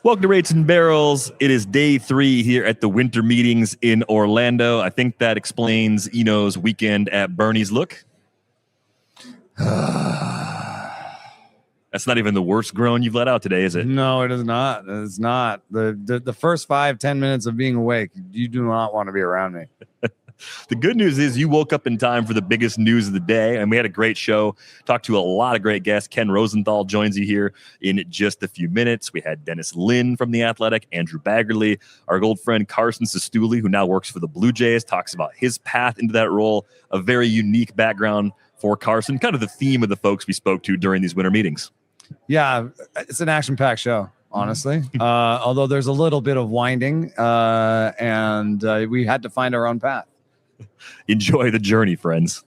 Welcome to Rates and Barrels. It is day 3 here at the winter meetings in Orlando. I think that explains Eno's weekend at Bernie's look. That's not even the worst groan you've let out today, is it? No, it is not. It's not. The first 5-10 minutes of being awake, you do not want to be around me. The good news is you woke up in time for the biggest news of the day, and we had a great show. Talked to a lot of great guests. Ken Rosenthal joins you here in just a few minutes. We had Dennis Lin from The Athletic, Andrew Baggarly, our old friend Carson Cistulli, who now works for the Blue Jays, talks about his path into that role, a very unique background for Carson, kind of the theme of the folks we spoke to during these winter meetings. Yeah, it's an action-packed show, honestly. Although there's a little bit of winding, and we had to find our own path. Enjoy the journey, friends.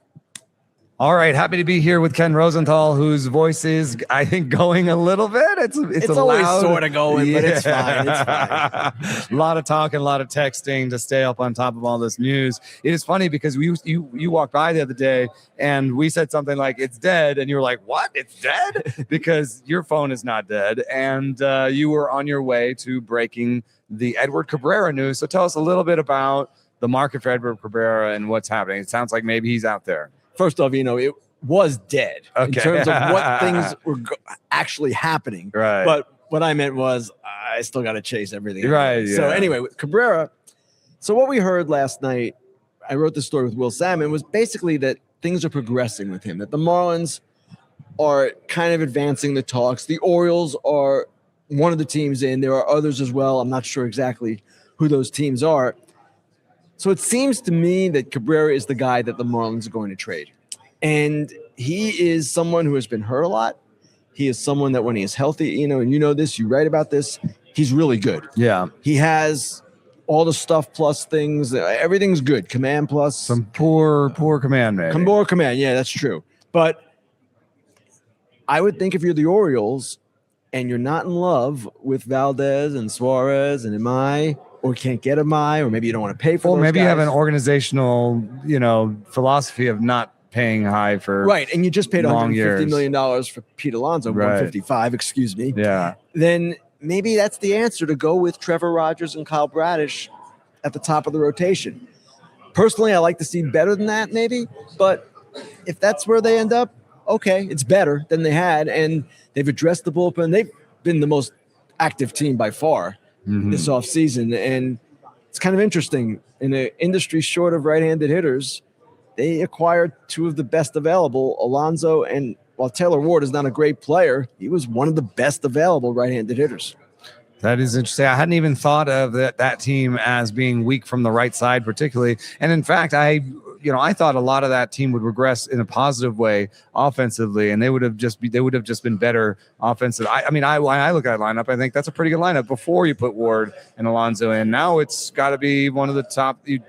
All right, happy to be here with Ken Rosenthal, whose voice is, I think, going a little bit. It's always loud, sort of going, but it's fine. It's fine. A lot of talking, a lot of texting to stay up on top of all this news. It is funny because you walked by the other day and we said something like it's dead, and you were like, "What? It's dead?" Because your phone is not dead, and you were on your way to breaking the Edward Cabrera news. So tell us a little bit about the market for Edward Cabrera and what's happening. It sounds like maybe he's out there. First off, it was dead in terms of what things were actually happening. Right. But what I meant was I still got to chase everything. Right. So anyway, with Cabrera, so what we heard last night, I wrote this story with Will Salmon, was basically that things are progressing with him, that the Marlins are kind of advancing the talks. The Orioles are one of the teams in. There are others as well. I'm not sure exactly who those teams are. So it seems to me that Cabrera is the guy that the Marlins are going to trade. And he is someone who has been hurt a lot. He is someone that when he is healthy, and you know this, you write about this, he's really good. Yeah. He has all the stuff plus things. Everything's good. Command plus. Some poor command, maybe. Poor command. Yeah, that's true. But I would think if you're the Orioles and you're not in love with Valdez and Suarez and Imai, or can't get him, or maybe you don't want to pay for those maybe guys. you have an organizational, philosophy of not paying high for right, and you just paid $150 million for Pete Alonso, right. 155, excuse me. Yeah. Then maybe that's the answer to go with Trevor Rogers and Kyle Bradish at the top of the rotation. Personally, I like to see better than that, maybe, but if that's where they end up, okay, it's better than they had, and they've addressed the bullpen. They've been the most active team by far. This offseason, and it's kind of interesting. In an industry short of right-handed hitters, they acquired 2 of the best available, Alonso, and while Taylor Ward is not a great player, he was one of the best available right-handed hitters. That is interesting. I hadn't even thought of that team as being weak from the right side particularly. And in fact, I thought a lot of that team would regress in a positive way offensively, and they would have just been better offensive. When I look at that lineup, I think that's a pretty good lineup before you put Ward and Alonso in. Now it's got to be one of the top. You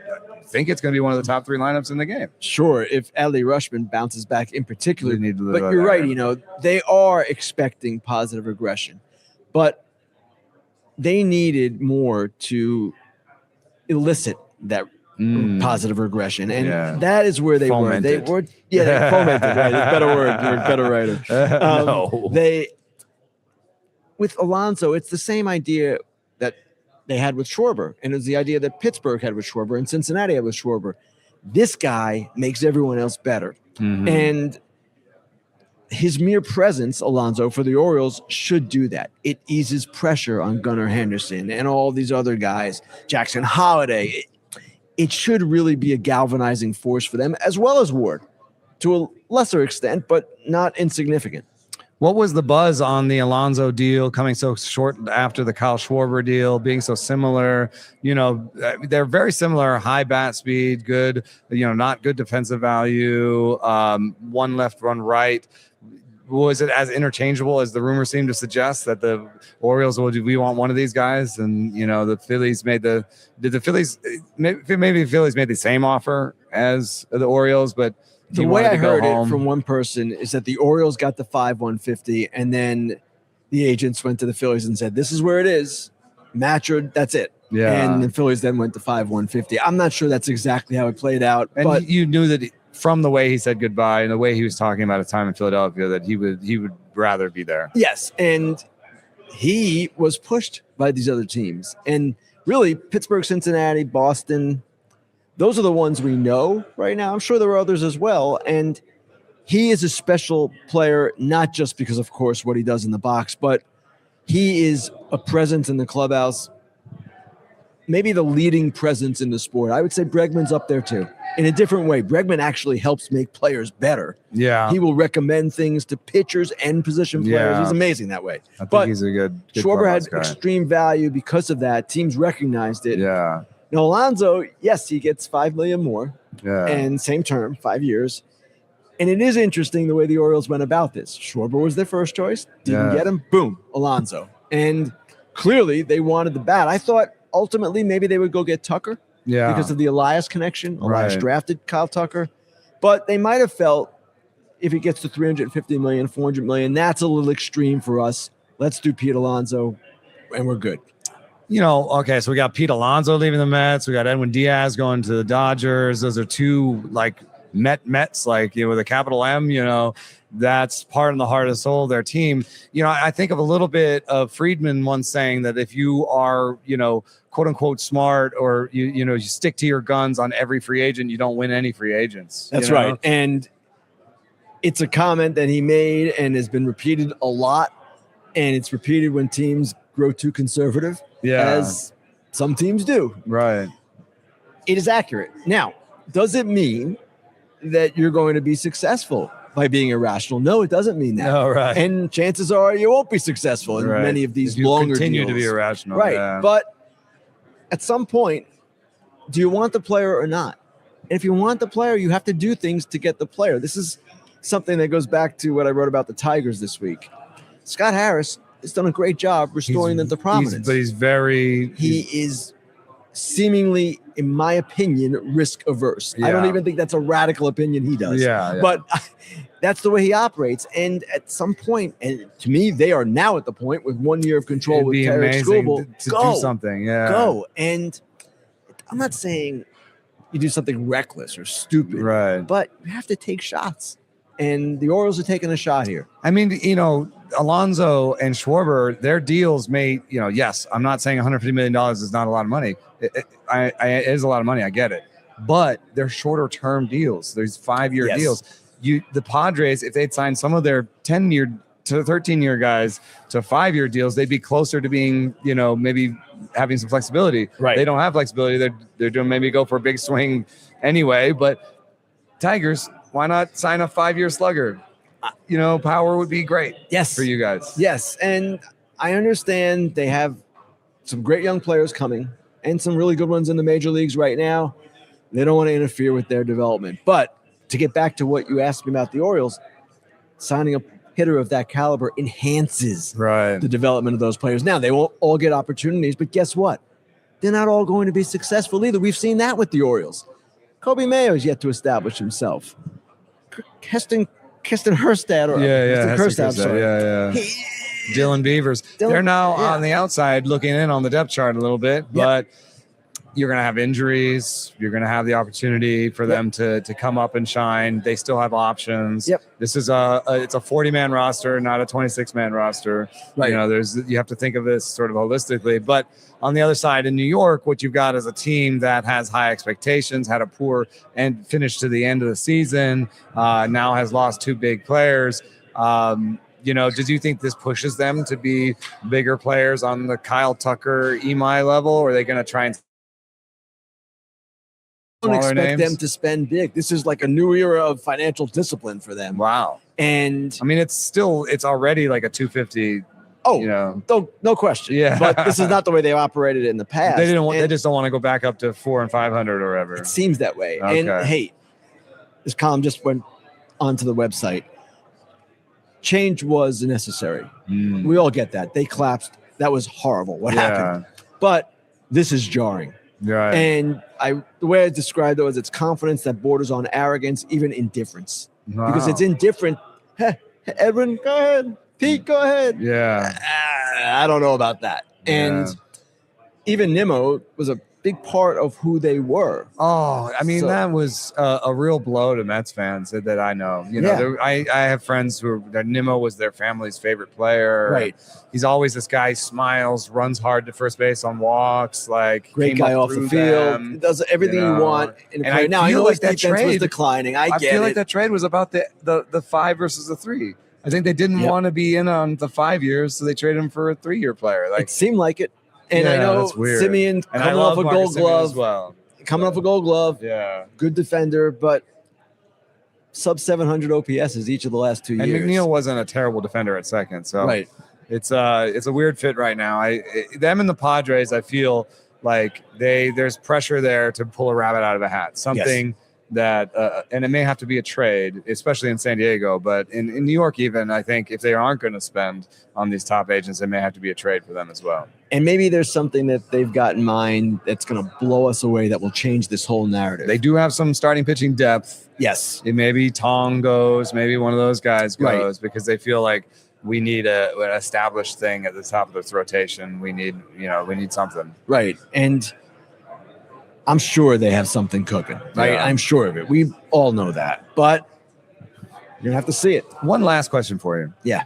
think it's going to be one of the top 3 lineups in the game. Sure, if Adley Rutschman bounces back in particular. But you're right. They are expecting positive regression, but they needed more to elicit that positive regression, and that is where they fomented. They fomented. Right, it's a better word. You're a better writer. No. With Alonso, it's the same idea that they had with Schwarber, and it's the idea that Pittsburgh had with Schwarber and Cincinnati had with Schwarber. This guy makes everyone else better, and his mere presence, Alonso, for the Orioles should do that. It eases pressure on Gunnar Henderson and all these other guys, Jackson Holiday. It should really be a galvanizing force for them, as well as Ward, to a lesser extent, but not insignificant. What was the buzz on the Alonso deal coming so short after the Kyle Schwarber deal, being so similar? They're very similar, high bat speed, good, not good defensive value, one left, one right. Was it as interchangeable as the rumors seem to suggest, that the Orioles we want one of these guys? And, the Phillies maybe the Phillies made the same offer as the Orioles, but the way I heard it from one person is that the Orioles got the 5/150, and then the agents went to the Phillies and said, "This is where it is, match, that's it." Yeah. And the Phillies then went to 5/150. I'm not sure that's exactly how it played out, but you knew that from the way he said goodbye and the way he was talking about his time in Philadelphia, that he would rather be there. Yes, and he was pushed by these other teams. And really, Pittsburgh, Cincinnati, Boston, those are the ones we know right now. I'm sure there are others as well. And he is a special player, not just because, of course, what he does in the box, but he is a presence in the clubhouse, maybe the leading presence in the sport. I would say Bregman's up there too, in a different way. Bregman actually helps make players better. Yeah. He will recommend things to pitchers and position players. Yeah. He's amazing that way. I think but he's a good Schwarber had guy. extreme value because of that. Teams recognized it. Yeah. Now, Alonso, yes, he gets $5 million more. Yeah. And same term, 5 years. And it is interesting the way the Orioles went about this. Schwarber was their first choice. Didn't get him. Boom, Alonso. And clearly they wanted the bat. I thought ultimately maybe they would go get Tucker because of the Elias connection. Elias drafted Kyle Tucker. But they might have felt if he gets to $350 million, $400 million, that's a little extreme for us. Let's do Pete Alonso, and we're good. You know, okay, so we got Pete Alonso leaving the Mets. We got Edwin Diaz going to the Dodgers. Those are two, like, Mets, like, you know, with a capital M, you know, that's part and the heart and soul of their team. You know, I think of a little bit of Friedman once saying that if you are, you know, quote unquote smart, or you stick to your guns on every free agent, you don't win any free agents. That's right. And it's a comment that he made and has been repeated a lot. And it's repeated when teams grow too conservative, as some teams do. Right. It is accurate. Now, does it mean that you're going to be successful by being irrational? No, it doesn't mean that. No, right. And chances are you won't be successful in many of these longer continue deals. to be irrational. Right. Yeah. But at some point, do you want the player or not? And if you want the player, you have to do things to get the player. This is something that goes back to what I wrote about the Tigers this week. Scott Harris has done a great job restoring them to prominence. He is seemingly, in my opinion, risk averse. I don't even think that's a radical opinion he does. But that's the way he operates. And at some point, and to me, they are now at the point with 1 year of control with Tarek Skubal. To do something. Go. And I'm not saying you do something reckless or stupid, but you have to take shots. And the Orioles are taking a shot here. I mean, you know, Alonso and Schwarber, their deals may, you know, yes, I'm not saying $150 million is not a lot of money. It is a lot of money. I get it. But they're shorter term deals. There's 5-year deals. The Padres, if they'd signed some of their 10-year to 13-year guys to 5-year deals, they'd be closer to being, you know, maybe having some flexibility. Right. They don't have flexibility. They're doing maybe go for a big swing anyway. But Tigers, why not sign a 5-year slugger? You know, power would be great. For you guys. Yes. And I understand they have some great young players coming and some really good ones in the major leagues right now. They don't want to interfere with their development. But to get back to what you asked me about the Orioles, signing a hitter of that caliber enhances the development of those players. Now, they won't all get opportunities, but guess what? They're not all going to be successful either. We've seen that with the Orioles. Kobe Mayo is yet to establish himself. Kirsten Herstad, or Kirstad, sorry. Dylan Beavers. They're now on the outside looking in on the depth chart a little bit, but you're going to have injuries. You're going to have the opportunity for them to come up and shine. They still have options. This is it's a 40-man roster, not a 26-man roster. You know, you have to think of this sort of holistically. But on the other side, in New York, what you've got is a team that has high expectations, had a poor finish to the end of the season, now has lost 2 big players. You know, did you think this pushes them to be bigger players on the Kyle Tucker, Imai level, or are they going to try and don't expect them to spend big? This is like a new era of financial discipline for them. Wow. And I mean, it's already like a 250. Oh, you know, no question. But this is not the way they operated in the past. They just don't want to go back up to 400 and 500 or whatever. It seems that way. Okay. And hey, this column just went onto the website. Change was necessary. We all get that. They collapsed. That was horrible. What happened? But this is jarring. And the way I described it was it's confidence that borders on arrogance, even indifference. Because it's indifferent. Hey, Edwin, go ahead. Pete, go ahead. I don't know about that. And even Nimmo was a big part of who they were. Oh, I mean, So- that was a real blow to Mets fans that I know. You know, Yeah. I have friends that Nimmo was their family's favorite player. Right. He's always this guy, smiles, runs hard to first base on walks, like Great came guy up off the through field. them. Does everything you know. want in a And player. I Now I feel know like his that defense was trade- declining. I I get feel it. like that trade was about the 5 versus the 3. I think they didn't Yep. want to be in on the 5 years, so they traded him for a 3-year player. Like, It seemed like it. And I Yeah, know that's weird. Simeon and I coming love off a Marcus gold Simeon glove, as well. coming off a gold glove, Yeah. good defender, but sub 700 OPS is each of the last 2 And years. McNeil wasn't a terrible defender at second, so Right. it's a weird fit right now. Them and the Padres, I feel like there's pressure there to pull a rabbit out of a hat. Something that and it may have to be a trade, especially in San Diego, but in New York even, I think if they aren't going to spend on these top agents, it may have to be a trade for them as well. And maybe there's something that they've got in mind that's going to blow us away that will change this whole narrative. They do have some starting pitching depth. Yes. It maybe Tong goes, maybe one of those guys Right. goes because they feel like we need an established thing at the top of this rotation. We need something. Right. And I'm sure they have something cooking. Right. Yeah. I'm sure of it. We all know that. But you're going to have to see it. One last question for you. Yeah.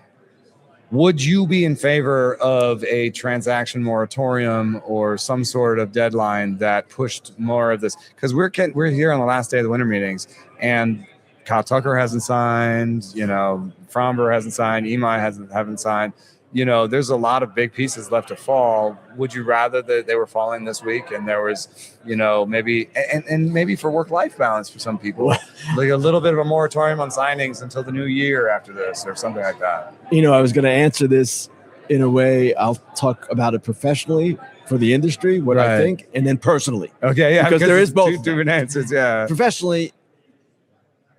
Would you be in favor of a transaction moratorium or some sort of deadline that pushed more of this? Because we're here on the last day of the winter meetings, and Kyle Tucker hasn't signed. You know, Fromber hasn't signed. Imai haven't signed. You know, there's a lot of big pieces left to fall. Would you rather that they were falling this week and there was, you know, maybe and maybe for work-life balance for some people, like a little bit of a moratorium on signings until the new year after this or something like that? You know, I was going to answer this in a way. I'll talk about it professionally for the industry, what I Right. think, and then personally. Okay, yeah, Because there it's is both. two different answers. Yeah, Professionally,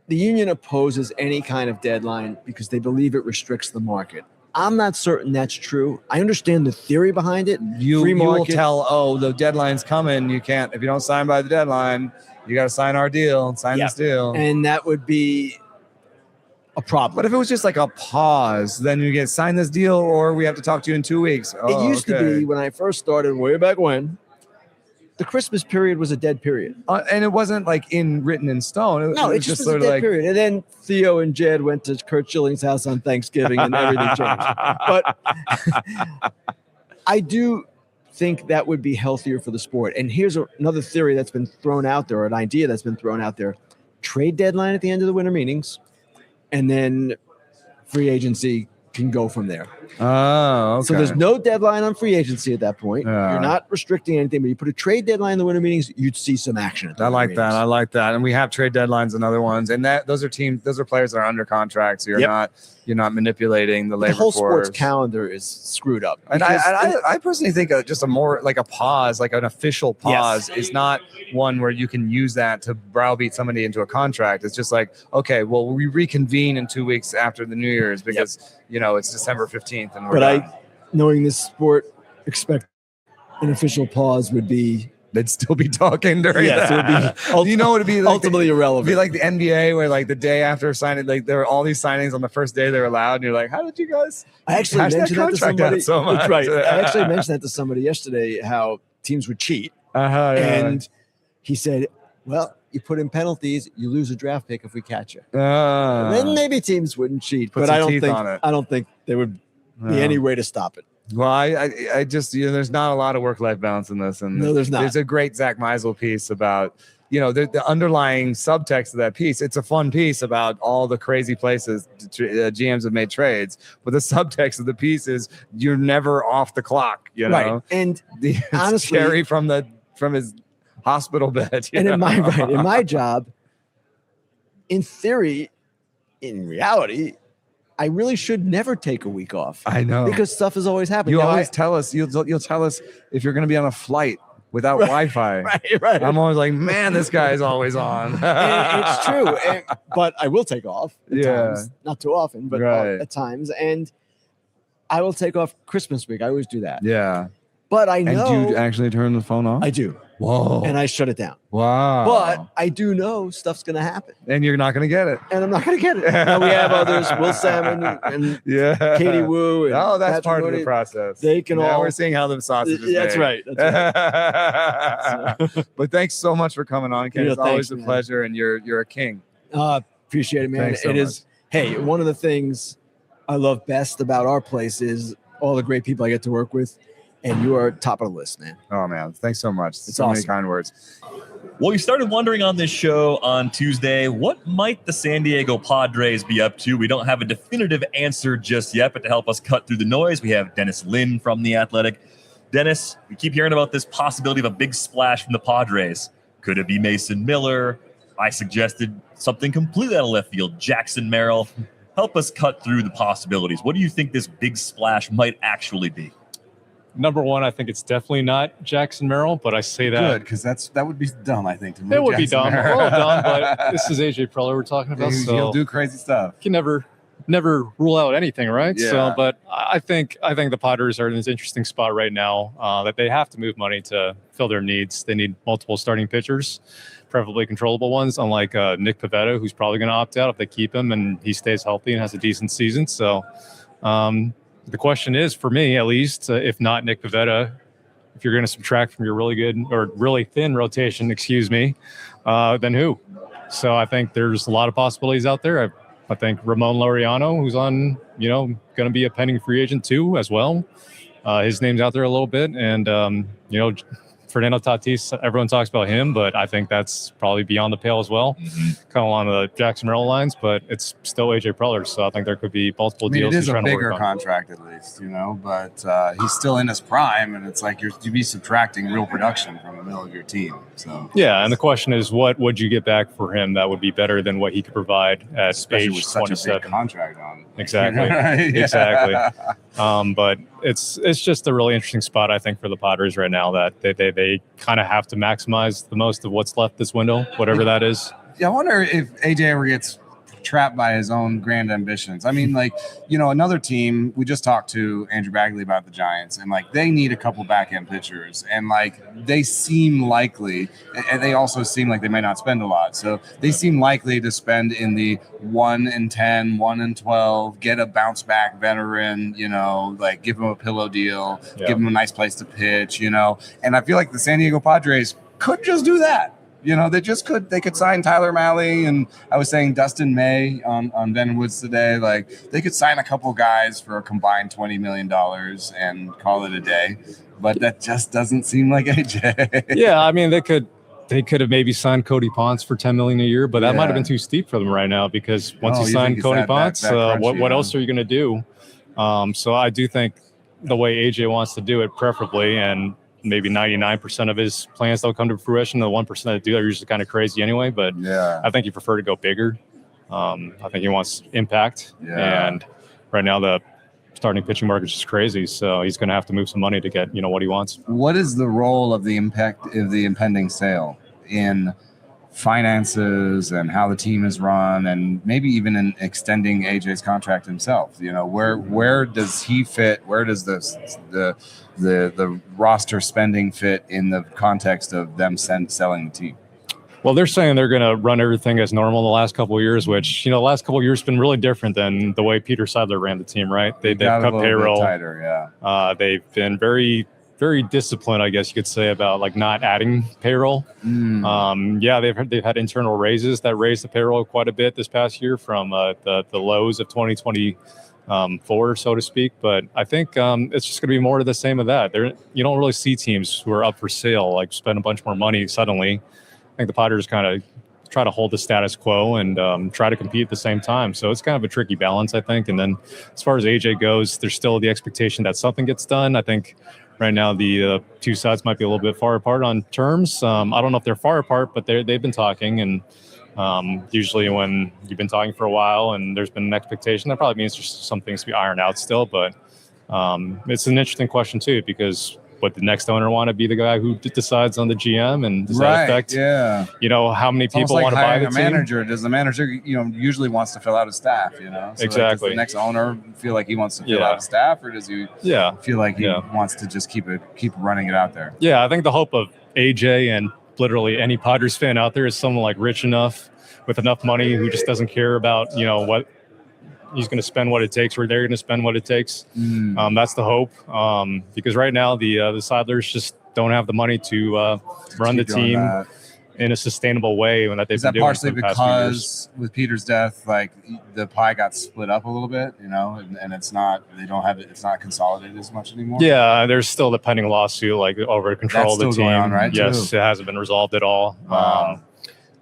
the union opposes any kind of deadline because they believe it restricts the market. I'm not certain that's true. I understand the theory behind it. you Free will market. tell, the deadline's coming. You can't if you don't sign by the deadline. You got to sign our deal. Sign Yeah. this deal. And that would be a problem. But if it was just like a pause, then you get sign this deal, or we have to talk to you in 2 weeks. It used to be when I first started way back when, the Christmas period was a dead period. And it wasn't like written in stone. It No, was it just was sort a of dead like period. And then Theo and Jed went to Kurt Schilling's house on Thanksgiving and everything changed. But I do think that would be healthier for the sport. And here's another theory that's been thrown out there, or an idea that's been thrown out there. Trade deadline at the end of the winter meetings, and then free agency can go from there. Oh, okay. So there's no deadline on free agency at that point. Yeah. You're not restricting anything, but you put a trade deadline in the winter meetings, you'd see some action at the I winter like that. meetings. I like that. And we have trade deadlines and other ones. And those are players that are under contract. So you're not manipulating the labor The whole force. sports calendar is screwed up. And because I personally think just a more like a pause, like an official pause, is not one where you can use that to browbeat somebody into a contract. It's just like, okay, well, we reconvene in 2 weeks after the New Year's because it's December 15th, and we're done. knowing this sport, expect an official pause would be They'd still be talking during Yes, it would that. be You know, it'd be like ultimately It'd irrelevant. be like the NBA where like the day after signing, like there were all these signings on the first day they're allowed, and you're like, how did you guys? I actually hash that mentioned that to contract somebody. out so much? That's right. I actually mentioned that to somebody yesterday, how teams would cheat. Yeah. And he said, well, you put in penalties, you lose a draft pick if we catch you. Then maybe teams wouldn't cheat, Put but some I don't teeth think on it. I don't think there would be any way to stop it. Well, I just, there's not a lot of work-life balance in this. And No, there's not. There's a great Zach Meisel piece about, the underlying subtext of that piece. It's a fun piece about all the crazy places GMs have made trades. But the subtext of the piece is you're never off the clock, Right. And It's honestly- scary from his hospital bed. and in my job, in theory, in reality, I really should never take a week off I know. because stuff is always happening. You Now, always tell us, you'll tell us if you're going to be on a flight without Wi-Fi. right. I'm always like, man, this guy's always on. And it's true. But I will take off at Yeah. times. Not too often, but Right. at times. And I will take off Christmas week. I always do that. Yeah. But I And know do you actually turn the phone off? I do. Whoa. and I shut it down. Wow. But I do know stuff's going to happen. And you're not going to get it. And I'm not going to get it. Now we have others, Will Salmon and Yeah. Katie Wu. And Oh, that's Patrick part of Mooney. the process. They can now all. we're seeing how the sausage is That's made. right. That's right. But thanks so much for coming on, Ken. Yeah, It's always a thanks, man. pleasure, and you're a king. Appreciate it, man. Thanks so It is. Hey, one of the things I love best about our place is all the great people I get to work with, and you are top of the list, man. Oh man, thanks so much. It's so many awesome. kind words. Well, we started wondering on this show on Tuesday, what might the San Diego Padres be up to? We don't have a definitive answer just yet, but to help us cut through the noise, we have Dennis Lin from The Athletic. Dennis, we keep hearing about this possibility of a big splash from the Padres. Could it be Mason Miller? I suggested something completely out of left field, Jackson Merrill. Help us cut through the possibilities. What do you think this big splash might actually be? Number one, I think it's definitely not Jackson Merrill, but I say that. Good, because that would be dumb, I think. To move It would be Jackson dumb. Merrill. Well done, but this is AJ Preller we're talking about, so He'll do crazy stuff. you can never rule out anything, right? Yeah. So, but I think the Padres are in this interesting spot right now that they have to move money to fill their needs. They need multiple starting pitchers, preferably controllable ones, unlike Nick Pivetta, who's probably going to opt out if they keep him and he stays healthy and has a decent season. So the question is, for me at least, if not Nick Pivetta, if you're going to subtract from your really good or really thin rotation, then who? So I think there's a lot of possibilities out there. I think Ramon Laureano, who's on, going to be a pending free agent too as well. His name's out there a little bit. And, Fernando Tatis, everyone talks about him, but I think that's probably beyond the pale as well. Mm-hmm. Kind of along the Jackson Merrill lines, but it's still AJ Preller. So I think there could be multiple deals It he's is a trying to bigger work on. contract at least, but he's still in his prime, and it's like you'd be subtracting real production from the middle of your team. So Yeah, and the question is, what would you get back for him that would be better than what he could provide at especially with age such a big 27? contract on. Exactly. Right? Yeah. Exactly. But it's just a really interesting spot, I think, for the Padres right now that they kind of have to maximize the most of what's left this window, whatever that is. Yeah, I wonder if AJ ever gets trapped by his own grand ambitions. I mean, another team, we just talked to Andrew Baggarly about the Giants, and they need a couple back-end pitchers, and they seem likely, and they also seem like they might not spend a lot. So they seem likely to spend in the 1 and 10, 1 and 12, get a bounce back veteran, give him a pillow deal, give him a nice place to pitch, and I feel like the San Diego Padres could just do that. They could sign Tyler Mahle, and I was saying Dustin May on Ben Woods today. They could sign a couple guys for a combined $20 million and call it a day. But that just doesn't seem like AJ. Yeah, I mean, they could have maybe signed Cody Ponce for $10 million a year, but that might have been too steep for them right now because once you sign Cody Ponce, what else are you going to do? So I do think the way AJ wants to do it, preferably, and maybe 99% of his plans don't come to fruition. The 1% that do are usually kind of crazy anyway, but I think he prefer to go bigger. I think he wants impact. Yeah. And right now the starting pitching market is just crazy. So he's going to have to move some money to get, what he wants. What is the role of the impending sale in finances and how the team is run, and maybe even in extending AJ's contract himself? Where does he fit? Where does the roster spending fit in the context of them selling the team? Well, they're saying they're going to run everything as normal the last couple of years, which, the last couple of years been really different than the way Peter Seidler ran the team, right? They've cut payroll. Tighter, yeah. They've been very, very disciplined, I guess you could say, about not adding payroll. They've had internal raises that raised the payroll quite a bit this past year from the lows of 2024, so to speak. But I think it's just going to be more of the same of that. You don't really see teams who are up for sale spend a bunch more money suddenly. I think the Padres kind of try to hold the status quo and try to compete at the same time. So it's kind of a tricky balance, I think. And then as far as AJ goes, there's still the expectation that something gets done. I think right now the two sides might be a little bit far apart on terms. I don't know if they're far apart, but they've been talking. And usually when you've been talking for a while and there's been an expectation, that probably means there's some things to be ironed out still. But it's an interesting question too, because would the next owner want to be the guy who decides on the GM, and does that affect how many It's people like want to buy the a team? manager. Does the manager usually wants to fill out his staff? So exactly. Like, does the next owner feel like he wants to fill out his staff, or does he feel like he wants to just keep running it out there? I think the hope of AJ and literally any Padres fan out there is someone like rich enough with enough money who just doesn't care about what he's going to spend, what it takes, or they're going to spend what it takes. That's the hope, because right now the Seidlers just don't have the money to run the team in a sustainable way. That they've been doing partially for the past few years. because with Peter's death, like the pie got split up a little bit, and it's not it's not consolidated as much anymore. Yeah, there's still the pending lawsuit over control of the team. Going on, right? Yes, too. It hasn't been resolved at all.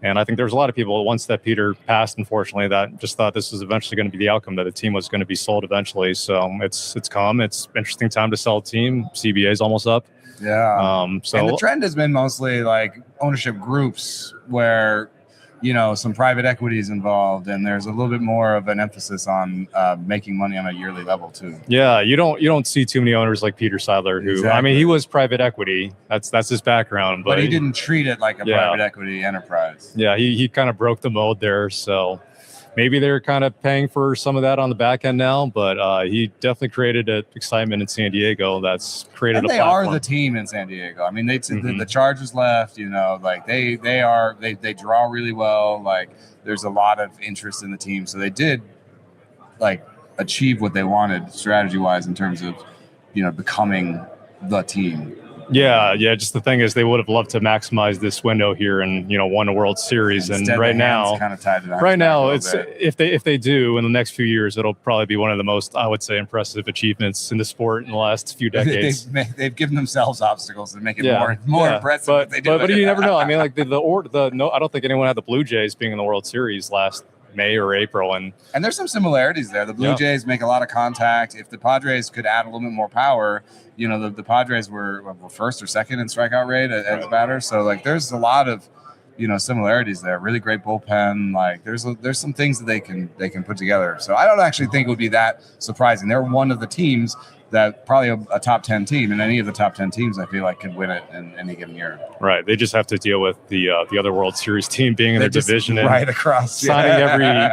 And I think there's a lot of people, once that Peter passed, unfortunately, that just thought this was eventually going to be the outcome, that the team was going to be sold eventually. So it's come. It's an interesting time to sell a team. CBA is almost up. Yeah. So and the trend has been mostly like ownership groups where, some private equity is involved, and there's a little bit more of an emphasis on making money on a yearly level too. Yeah, you don't see too many owners like Peter Seidler, who I mean, he was private equity. That's his background, but he didn't treat it like a private equity enterprise. Yeah, he kind of broke the mold there. So maybe they're kind of paying for some of that on the back end now, but he definitely created an excitement in San Diego that's created and a they platform. are the team in San Diego. I mean, the Chargers left, like they draw really well. Like there's a lot of interest in the team. So they did like achieve what they wanted strategy wise in terms of, becoming the team. Yeah. Just the thing is, they would have loved to maximize this window here and won a World Series. And right now, kind of tied to that. Right now, it's if they do in the next few years, it'll probably be one of the most, I would say, impressive achievements in the sport in the last few decades. They've given themselves obstacles to make it more impressive. But you never know. I mean, like I don't think anyone had the Blue Jays being in the World Series last May or April, and there's some similarities there. The Blue Jays make a lot of contact. If the Padres could add a little bit more power, the Padres were first or second in strikeout rate as batters. So like, there's a lot of similarities there. Really great bullpen. Like there's some things that they can put together. So I don't actually think it would be that surprising. They're one of the teams that probably a top 10 team, and any of the top 10 teams I feel like could win it in any given year. Right. They just have to deal with the other World Series team being in their division and right across signing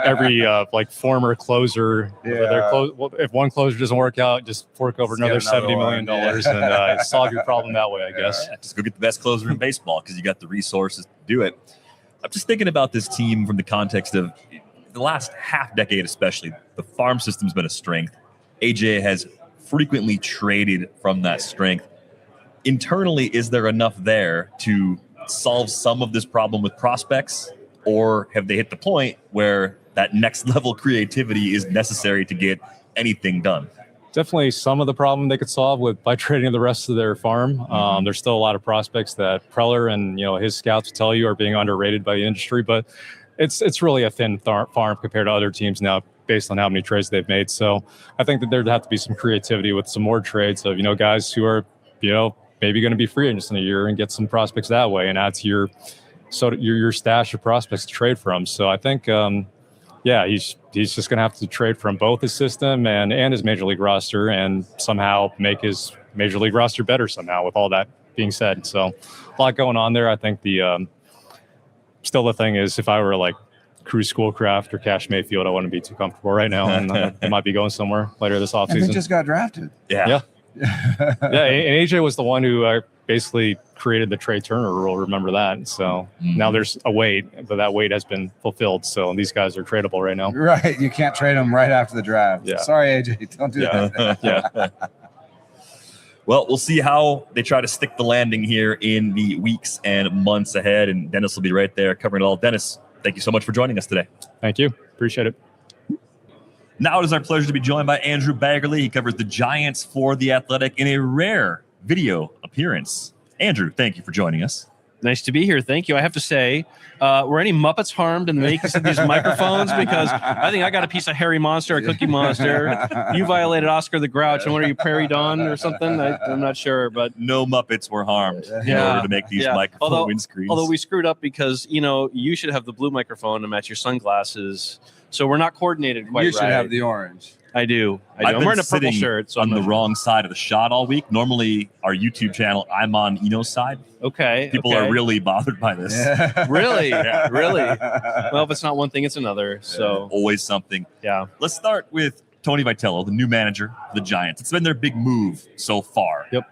every like former closer. If one closer doesn't work out, just fork over another $70 million and solve your problem that way, I guess. Yeah, just go get the best closer in baseball because you got the resources to do it. I'm just thinking about this team from the context of the last half decade, especially. The farm system's been a strength. AJ has frequently traded from that strength. Internally, is there enough there to solve some of this problem with prospects, or have they hit the point where that next level creativity is necessary to get anything done? Definitely some of the problem they could solve by trading the rest of their farm. There's still a lot of prospects that Preller and his scouts tell you are being underrated by the industry, but it's really a thin farm compared to other teams now, based on how many trades they've made. So I think that there'd have to be some creativity with some more trades of, guys who are, maybe going to be free agents in a year and get some prospects that way and add to your stash of prospects to trade from. So I think, he's just going to have to trade from both his system and his major league roster and somehow make his major league roster better somehow, with all that being said. So a lot going on there. I think still the thing is, if I were like Cruz Schoolcraft or Cash Mayfield, I wouldn't be too comfortable right now, and I might be going somewhere later this offseason. And they just got drafted. Yeah. And AJ was the one who basically created the Trey Turner rule. Remember that? So now there's a wait, but that wait has been fulfilled. So these guys are tradable right now. Right. You can't trade them right after the draft. Yeah. Sorry, AJ. Don't do that. Well, we'll see how they try to stick the landing here in the weeks and months ahead. And Dennis will be right there covering it all. Dennis, thank you so much for joining us today. Thank you. Appreciate it. Now it is our pleasure to be joined by Andrew Baggarly. He covers the Giants for The Athletic in a rare video appearance. Andrew, thank you for joining us. Nice to be here. Thank you. I have to say, were any Muppets harmed in the making of these microphones? Because I think I got a piece of Hairy Monster, a Cookie Monster. You violated Oscar the Grouch. And what are you, Prairie Dawn or something? I'm not sure, but no Muppets were harmed in order to make these microphone windscreens. Although we screwed up because you should have the blue microphone to match your sunglasses. So we're not coordinated quite right. You should have the orange. I do. I've I'm been wearing a purple sitting shirt. So on the wrong side of the shot all week. Normally, our YouTube channel, I'm on Eno's side. Okay. People are really bothered by this. Really? Really? Well, if it's not one thing, it's another. So Always something. yeah. Let's start with Tony Vitello, the new manager of the Giants. It's been their big move so far. Yep.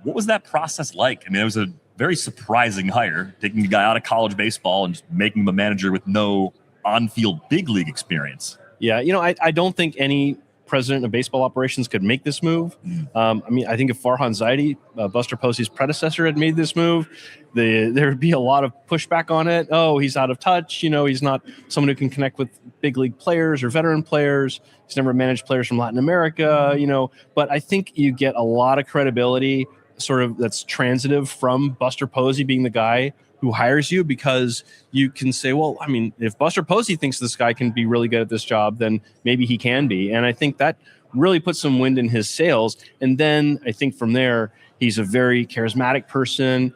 What was that process like? I mean, it was a very surprising hire, taking a guy out of college baseball and just making him a manager with no on-field big league experience. Yeah. I don't think any president of baseball operations could make this move. I think if Farhan Zaidi, Buster Posey's predecessor, had made this move, there would be a lot of pushback on it. Oh, he's out of touch. He's not someone who can connect with big league players or veteran players. He's never managed players from Latin America, But I think you get a lot of credibility sort of that's transitive from Buster Posey being the guy who hires you, because you can say, well, I mean, if Buster Posey thinks this guy can be really good at this job, then maybe he can be. And I think that really puts some wind in his sails. And then I think from there, he's a very charismatic person.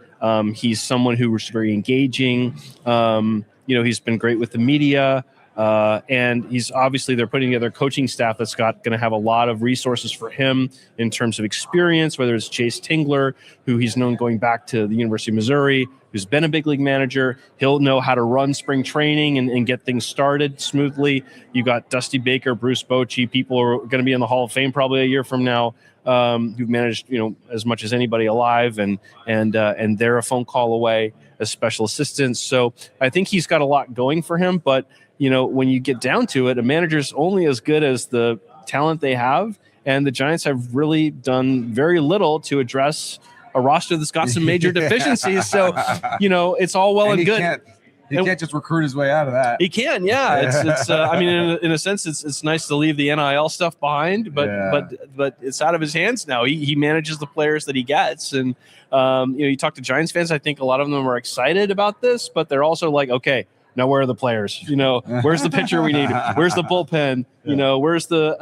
He's someone who was very engaging. He's been great with the media. And he's obviously, they're putting together a coaching staff that's going to have a lot of resources for him in terms of experience, whether it's Chase Tingler, who he's known going back to the University of Missouri, who's been a big league manager. He'll know how to run spring training and get things started smoothly. You got Dusty Baker, Bruce Bochy, people who are going to be in the Hall of Fame probably a year from now, who've managed, as much as anybody alive, and they're a phone call away as special assistants. So I think he's got a lot going for him, but when you get down to it, a manager's only as good as the talent they have, and the Giants have really done very little to address a roster that's got some major deficiencies. So, it's all well and good. He can't just recruit his way out of that. He can, yeah. It's in a sense, it's nice to leave the NIL stuff behind, but it's out of his hands now. He manages the players that he gets, and you talk to Giants fans. I think a lot of them are excited about this, but they're also like, okay, now where are the players? Where's the pitcher we need? Where's the bullpen? Where's the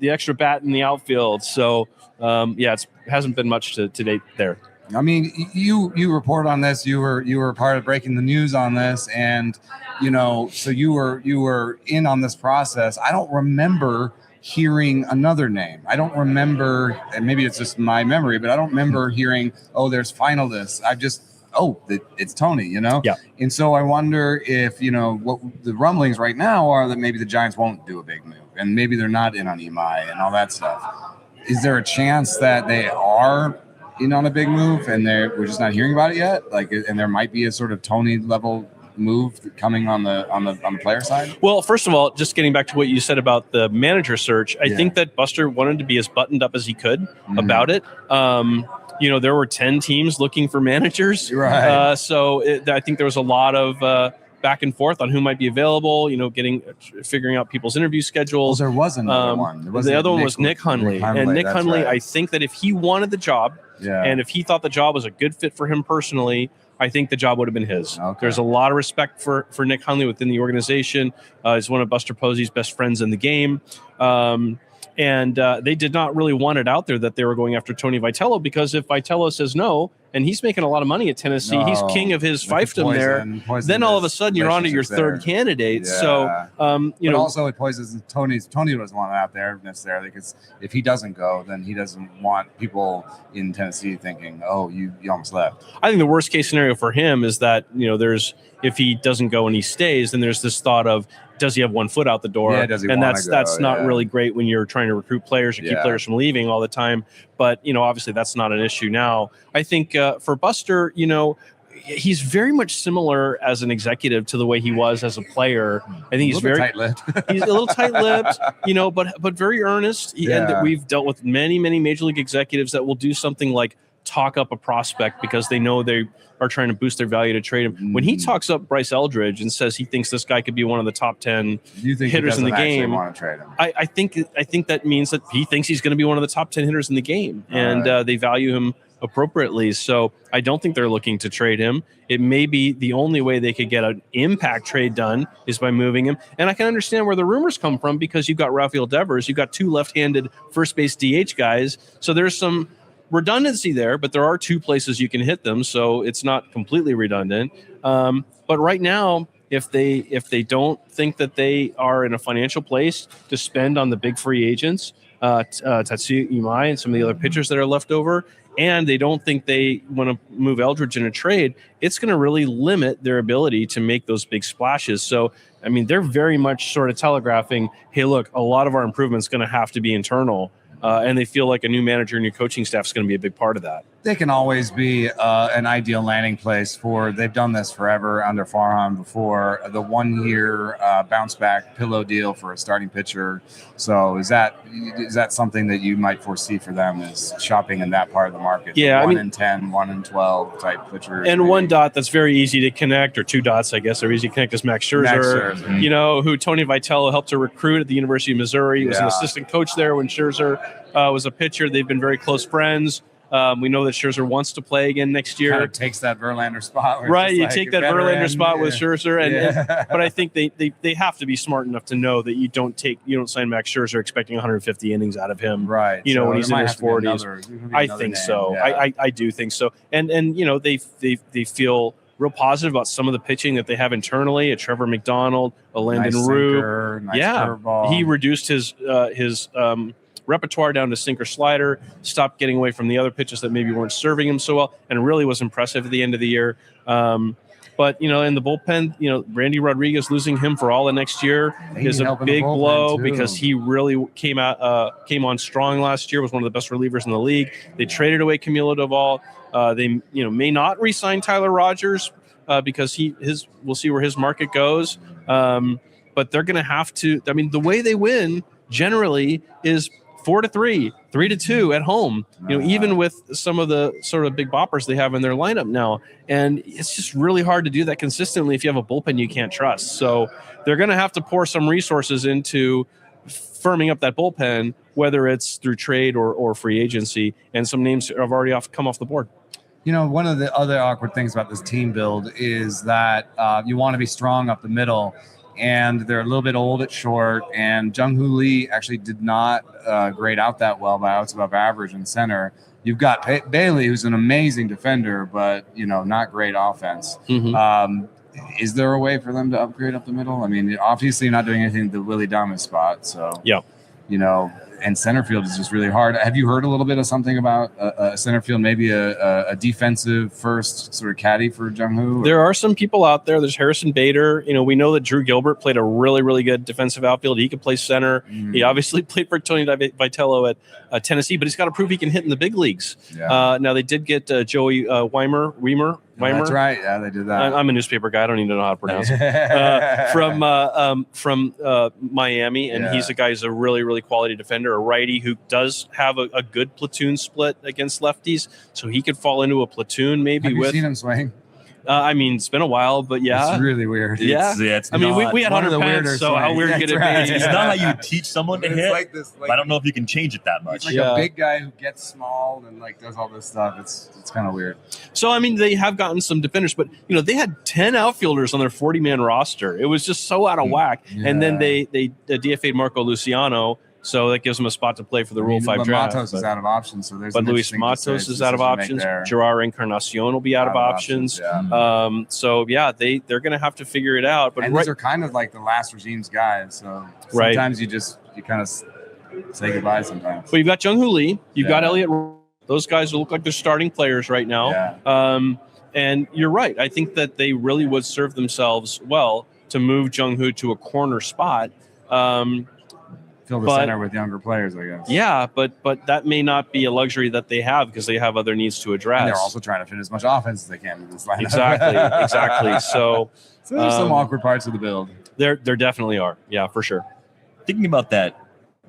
extra bat in the outfield? So it hasn't been much to date there. I mean, you report on this. You were part of breaking the news on this, and so you were in on this process. I don't remember hearing another name. I don't remember, and maybe it's just my memory, but I don't remember hearing, oh, there's finalists. It's Tony, Yeah. And so I wonder if, what the rumblings right now are that maybe the Giants won't do a big move, and maybe they're not in on Imai and all that stuff. Is there a chance that they are in on a big move and we're just not hearing about it yet? And there might be a sort of Tony level move coming on the player side? Well, first of all, just getting back to what you said about the manager search, I think that Buster wanted to be as buttoned up as he could about it. There were 10 teams looking for managers. Right. I think there was a lot of back and forth on who might be available, figuring out people's interview schedules. Well, there was another one. The other one was Nick Hundley. And Nick Hundley, right. I think that if he wanted the job and if he thought the job was a good fit for him personally, I think the job would have been his. Okay. There's a lot of respect for Nick Hundley within the organization. He's one of Buster Posey's best friends in the game. And they did not really want it out there that they were going after Tony Vitello, because if Vitello says no, and he's making a lot of money at Tennessee, he's king of his fiefdom there, then all of a sudden you're on to your third candidate. Yeah. So, but also it poisons Tony doesn't want it out there necessarily, because if he doesn't go, then he doesn't want people in Tennessee thinking, oh, you almost left. I think the worst case scenario for him is that, if he doesn't go and he stays, then there's this thought of, does he have one foot out the door? Yeah, does he and that's not really great when you're trying to recruit players or keep players from leaving all the time. But, obviously that's not an issue now. I think for Buster, he's very much similar as an executive to the way he was as a player. I think he's very tight-lipped. He's a little tight-lipped, but very earnest. And we've dealt with many, many major league executives that will do something like talk up a prospect because they know they are trying to boost their value to trade him. When he talks up Bryce Eldridge and says he thinks this guy could be one of the top 10 hitters in the game, want to trade him? I think that means that he thinks he's going to be one of the top 10 hitters in the game, and they value him appropriately. So I don't think they're looking to trade him. It may be the only way they could get an impact trade done is by moving him. And I can understand where the rumors come from, because you've got Rafael Devers, you've got two left-handed first base DH guys. So there's some redundancy there, but there are two places you can hit them, so it's not completely redundant. But right now, if they don't think that they are in a financial place to spend on the big free agents, Tatsuya Imai and some of the other pitchers that are left over, and they don't think they want to move Eldridge in a trade, it's going to really limit their ability to make those big splashes. So, I mean, they're very much sort of telegraphing, hey, look, a lot of our improvement is going to have to be internal. And they feel like a new manager and new coaching staff is going to be a big part of that. They can always be an ideal landing place they've done this forever under Farhan before, the 1 year bounce back pillow deal for a starting pitcher. So is that something that you might foresee for them, is shopping in that part of the market? Yeah, 1 in 10, 1 in 12 type pitchers. And maybe. One dot that's very easy to connect, or two dots, I guess, are easy to connect, is Max Scherzer. Who Tony Vitello helped to recruit at the University of Missouri. He was an assistant coach there when Scherzer was a pitcher. They've been very close friends. We know that Scherzer wants to play again next year. Kind of takes that Verlander spot. Right, you take that Verlander spot with Scherzer, but I think they have to be smart enough to know that you don't sign Max Scherzer expecting 150 innings out of him. Right, when he's in his 40s. I think so. Yeah. I do think so. And they feel real positive about some of the pitching that they have internally. A Trevor McDonald, a Landon Rue. Curveball. He reduced his repertoire down to sinker slider, stopped getting away from the other pitches that maybe weren't serving him so well, and really was impressive at the end of the year. But in the bullpen, Randy Rodriguez, losing him for all of next year is a big blow, because he really came on strong last year, was one of the best relievers in the league. They traded away Camilo Doval. They may not re-sign Tyler Rogers because we'll see where his market goes. But they're going to have to. I mean, the way they win generally is 4-3, 3-2 at home, even with some of the sort of big boppers they have in their lineup now. And it's just really hard to do that consistently if you have a bullpen you can't trust. So they're going to have to pour some resources into firming up that bullpen, whether it's through trade or free agency. And some names have already come off the board. One of the other awkward things about this team build is that you want to be strong up the middle, and they're a little bit old at short, and Jung-Hoo Lee actually did not grade out that well by outs above average in center. You've got Bailey, who's an amazing defender, but, not great offense. Mm-hmm. Is there a way for them to upgrade up the middle? I mean, obviously you're not doing anything to Willie Dama's spot, so, and center field is just really hard. Have you heard a little bit of something about a center field, maybe a defensive first sort of caddy for Jung-Hoo? There are some people out there. There's Harrison Bader. We know that Drew Gilbert played a really, really good defensive outfield. He could play center. Mm. He obviously played for Tony Vitello at Tennessee, but he's got to prove he can hit in the big leagues. Yeah. Now they did get Joey Weimer. That's right. Yeah, they did that. I'm a newspaper guy. I don't even know how to pronounce it. From Miami, and he's a guy who's a really, really quality defender, a righty who does have a good platoon split against lefties, so he could fall into a platoon maybe. Have you seen him swing? It's been a while, but yeah. It's really weird. Yeah. We had Hunter Pence, so how weird could it be? It's not how you teach someone to hit, but I don't know if you can change it that much. He's like a big guy who gets small and does all this stuff. It's kind of weird. So, they have gotten some defenders, but, they had 10 outfielders on their 40-man roster. It was just so out of whack. Yeah. And then they DFA'd Marco Luciano, so that gives them a spot to play for the Rule 5 draft. Matos is out of options, so there's. But Luis Matos is out of options. Gerard Encarnacion will be out of options. They're going to have to figure it out. But these are kind of like the last regime's guys, so sometimes you kind of say goodbye sometimes. Well, you've got Jung-Hoo Lee, you've got Elliott. Those guys look like they're starting players right now. Yeah. And you're right. I think that they really would serve themselves well to move Jung-Hoo to a corner spot. Fill the center with younger players, I guess. Yeah, but that may not be a luxury that they have because they have other needs to address. And they're also trying to fit as much offense as they can in this lineup. Exactly. So there's some awkward parts of the build. There definitely are. Yeah, for sure. Thinking about that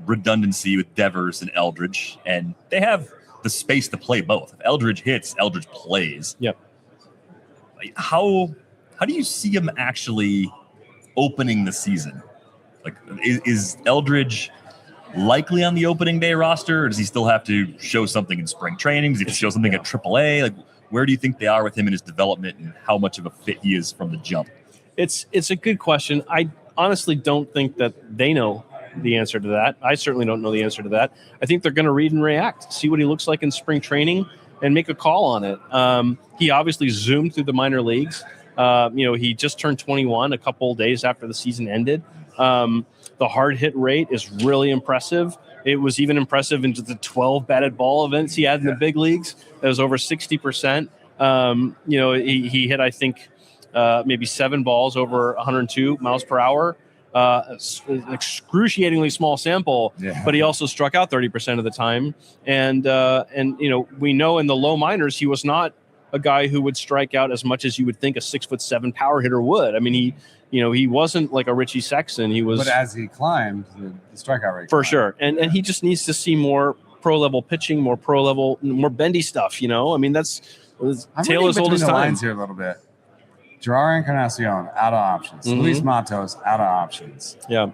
redundancy with Devers and Eldridge, and they have the space to play both. If Eldridge hits, Eldridge plays. Yep. How do you see him actually opening the season? Like, is Eldridge likely on the opening day roster, or does he still have to show something in spring training? Does he have to show something at AAA? Like, where do you think they are with him in his development, and how much of a fit he is from the jump? It's a good question. I honestly don't think that they know the answer to that. I certainly don't know the answer to that. I think they're going to read and react, see what he looks like in spring training, and make a call on it. He obviously zoomed through the minor leagues. He just turned 21 a couple days after the season ended. The hard hit rate is really impressive. It was even impressive into the 12 batted ball events he had in the big leagues. That was over 60%. He hit, I think, maybe 7 balls over 102 miles per hour. An excruciatingly small sample, but he also struck out 30% of the time. And we know in the low minors, he was not a guy who would strike out as much as you would think a 6'7" power hitter would. I mean, he wasn't like a Richie Sexson. He was, but as he climbed, the strikeout rate for sure. And he just needs to see more pro level pitching, more pro level, more bendy stuff. I mean, that's tale as old as time. Lines here a little bit. Gerard Encarnacion out of options. Luis Matos out of options. Yeah.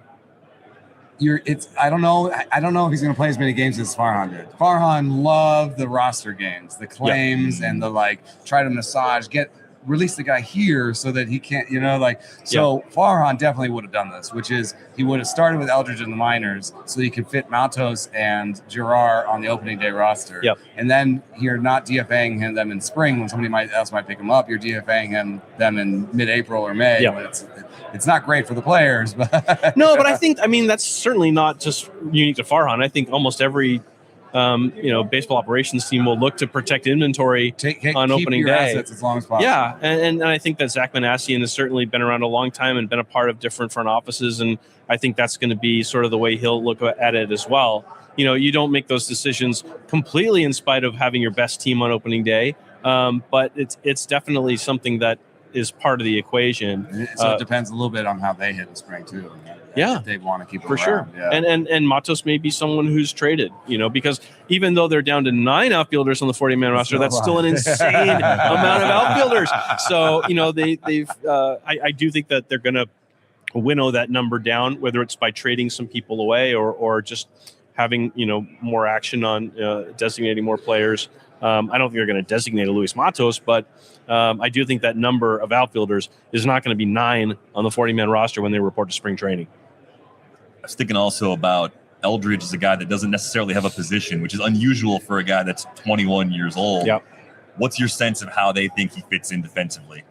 I don't know if he's going to play as many games as Farhan did. Farhan loved the roster games, the claims, and the try to release the guy here so that he can't, Farhan definitely would have done this, which is he would have started with Eldridge in the minors so he could fit Matos and Gerard on the opening day roster. Yep. And then you're not DFAing them in spring when somebody else might pick him up. You're DFAing them in mid-April or May. Yep. It's not great for the players, but no, but I think, that's certainly not just unique to Farhan. I think almost every baseball operations team will look to protect inventory on opening day as long as possible. Yeah, and I think that Zach Manassian has certainly been around a long time and been a part of different front offices, and I think that's going to be sort of the way he'll look at it as well. You don't make those decisions completely in spite of having your best team on opening day, but it's definitely something that is part of the equation. So it depends a little bit on how they hit in spring too. Yeah, they want to keep for around. Sure. Yeah. And Matos may be someone who's traded, because even though they're down to 9 outfielders on the 40-man roster, that's still an insane amount of outfielders. So I do think that they're going to winnow that number down, whether it's by trading some people away or just having more action on designating more players. I don't think they're going to designate a Luis Matos, but I do think that number of outfielders is not going to be 9 on the 40-man roster when they report to spring training. I was thinking also about Eldridge as a guy that doesn't necessarily have a position, which is unusual for a guy that's 21 years old. Yep. What's your sense of how they think he fits in defensively?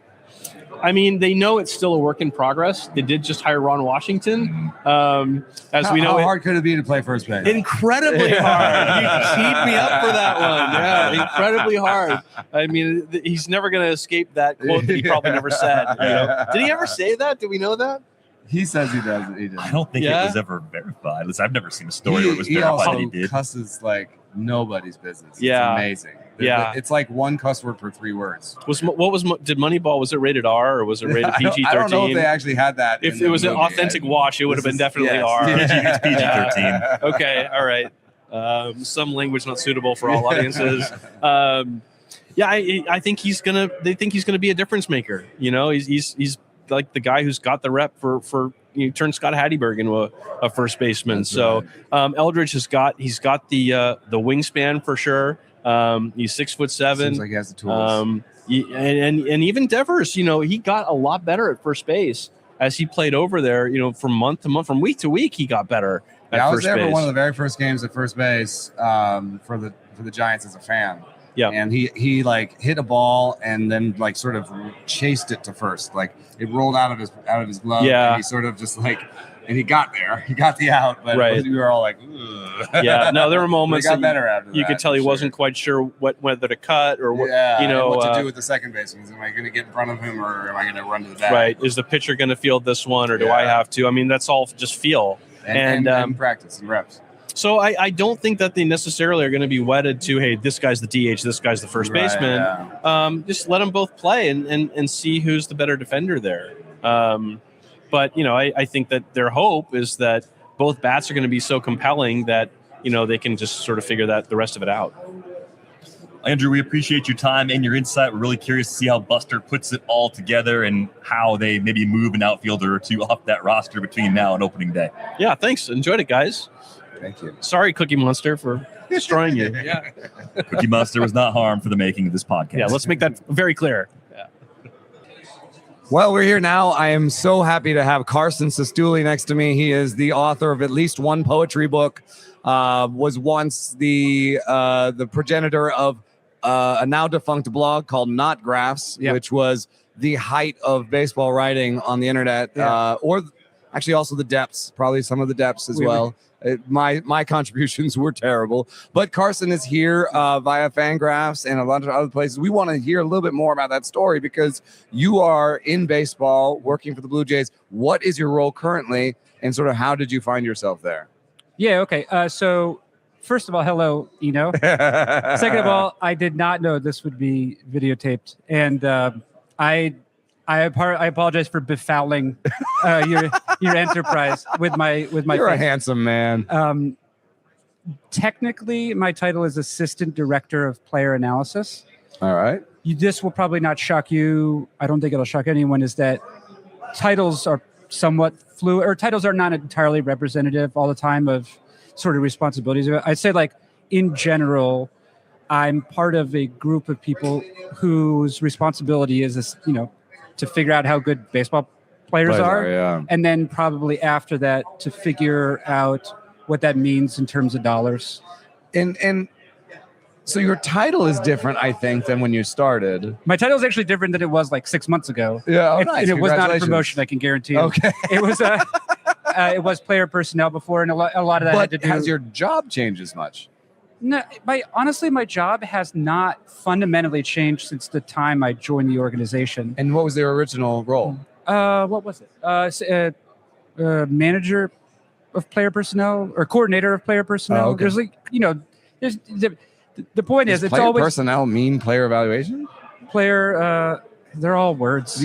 I mean, they know it's still a work in progress. They did just hire Ron Washington. How hard could it be to play first base? Incredibly hard. You teed me up for that one. Yeah, incredibly hard. I mean, he's never going to escape that quote that he probably never said. Did he ever say that? Do we know that? He says he does. He does. I don't think it was ever verified. Listen, I've never seen a story where it was verified that he did. He cusses like nobody's business. Yeah. It's amazing. Yeah, it's like one cuss word per 3 words. Did Moneyball, was it rated R or was it rated PG-13? I don't know if they actually had that. If it was an authentic wash, it would have been definitely R. It's PG-13. Okay, all right. Some language not suitable for all audiences. I think they think he's gonna be a difference maker. He's like the guy who's got the rep for turned Scott Hatteberg into a first baseman. That's so right. Eldridge he's got the wingspan for sure. He's 6'7". Seems like he has the tools. And even Devers, he got a lot better at first base as he played over there. From month to month, from week to week, he got better. I was there for one of the very first games at first base for the Giants as a fan. Yeah, and he hit a ball and then sort of chased it to first. It rolled out of his glove. Yeah, and he sort of just and he got there. He got the out, but right. We were all like, ugh. Yeah, no, there were moments got better after that. You could tell he wasn't quite sure whether to cut or what, what to do with the second baseman. Am I going to get in front of him or am I going to run to the bag? Right. Is the pitcher going to field this one or do I have to? I mean, that's all just feel. And practice and reps. So I don't think that they necessarily are going to be wedded to, hey, this guy's the DH, this guy's the first baseman. Yeah. Just let them both play and see who's the better defender there. But, I think that their hope is that both bats are going to be so compelling that, they can just sort of figure the rest of it out. Andrew, we appreciate your time and your insight. We're really curious to see how Buster puts it all together and how they maybe move an outfielder or two off that roster between now and opening day. Yeah, thanks. Enjoyed it, guys. Thank you. Sorry, Cookie Monster, for destroying you. Yeah. Cookie Monster was not harmed for the making of this podcast. Yeah, let's make that very clear. Yeah. Well, we're here now. I am so happy to have Carson Cistulli next to me. He is the author of at least one poetry book. Was once the progenitor of a now defunct blog called Not Graphs, which was the height of baseball writing on the internet, or actually also the depths, probably some of the depths as well. My contributions were terrible, but Carson is here via Fangraphs and a bunch of other places. We want to hear a little bit more about that story because you are in baseball working for the Blue Jays. What is your role currently, and sort of how did you find yourself there? Yeah, okay. So first of all, hello, Eno. Second of all, I did not know this would be videotaped, and I apologize for befouling your enterprise with my. You're a handsome man. Technically, my title is Assistant Director of Player Analysis. All right. This will probably not shock you. I don't think it'll shock anyone. Is that titles are somewhat fluid, or titles are not entirely representative all the time of sort of responsibilities. I'd say, like, in general, I'm part of a group of people whose responsibility is, to figure out how good baseball players are. And then probably after that to figure out what that means in terms of dollars. And so your title is different, I think, than when you started. My title is actually different than it was like 6 months ago. Yeah, nice. And it was not a promotion, I can guarantee you. Okay. It was it was player personnel before, and a lot of that had to do. Has your job changed as much? No, honestly, my job has not fundamentally changed since the time I joined the organization. And what was their original role? What was it? Manager of player personnel or coordinator of player personnel. Okay. There's there's the point is it's player always personnel mean player evaluation? Player. They're all words.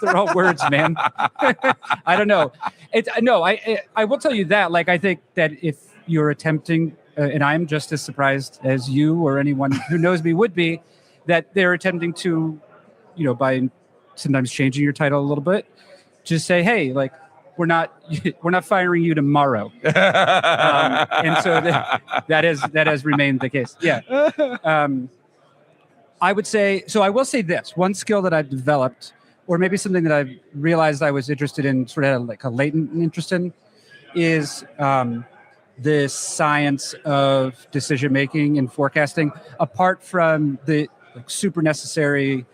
They're all words, man. I don't know. I will tell you that. Like, I think that if you're attempting. And I'm just as surprised as you or anyone who knows me would be that they're attempting to, by sometimes changing your title a little bit, just say, hey, like, we're not firing you tomorrow. And so that has remained the case. Yeah. I will say this, one skill that I've developed, or maybe something that I've realized I was interested in, sort of like a latent interest in, is the science of decision-making and forecasting, apart from the super necessary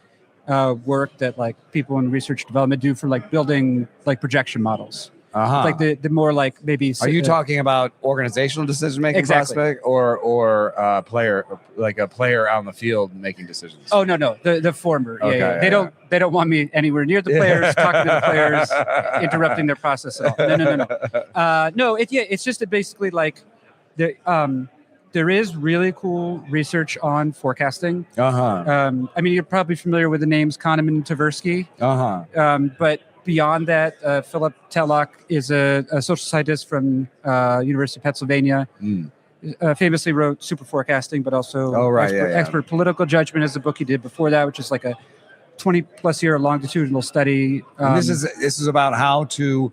work that like people in research development do for like building like projection models. Like the more like maybe. Are you talking about organizational decision-making prospect or player, like a player out in the field making decisions? Oh, no, the former. Okay, yeah. They don't want me anywhere near the players, talking to the players, interrupting their process at all. No. It's just that basically like there is really cool research on forecasting. I mean, you're probably familiar with the names Kahneman and Tversky. But beyond that, Philip Tellock is a social scientist from University of Pennsylvania. Famously wrote Super Forecasting, but also Expert Political Judgment is the book he did before that, which is like a 20-plus year longitudinal study. And this is about how to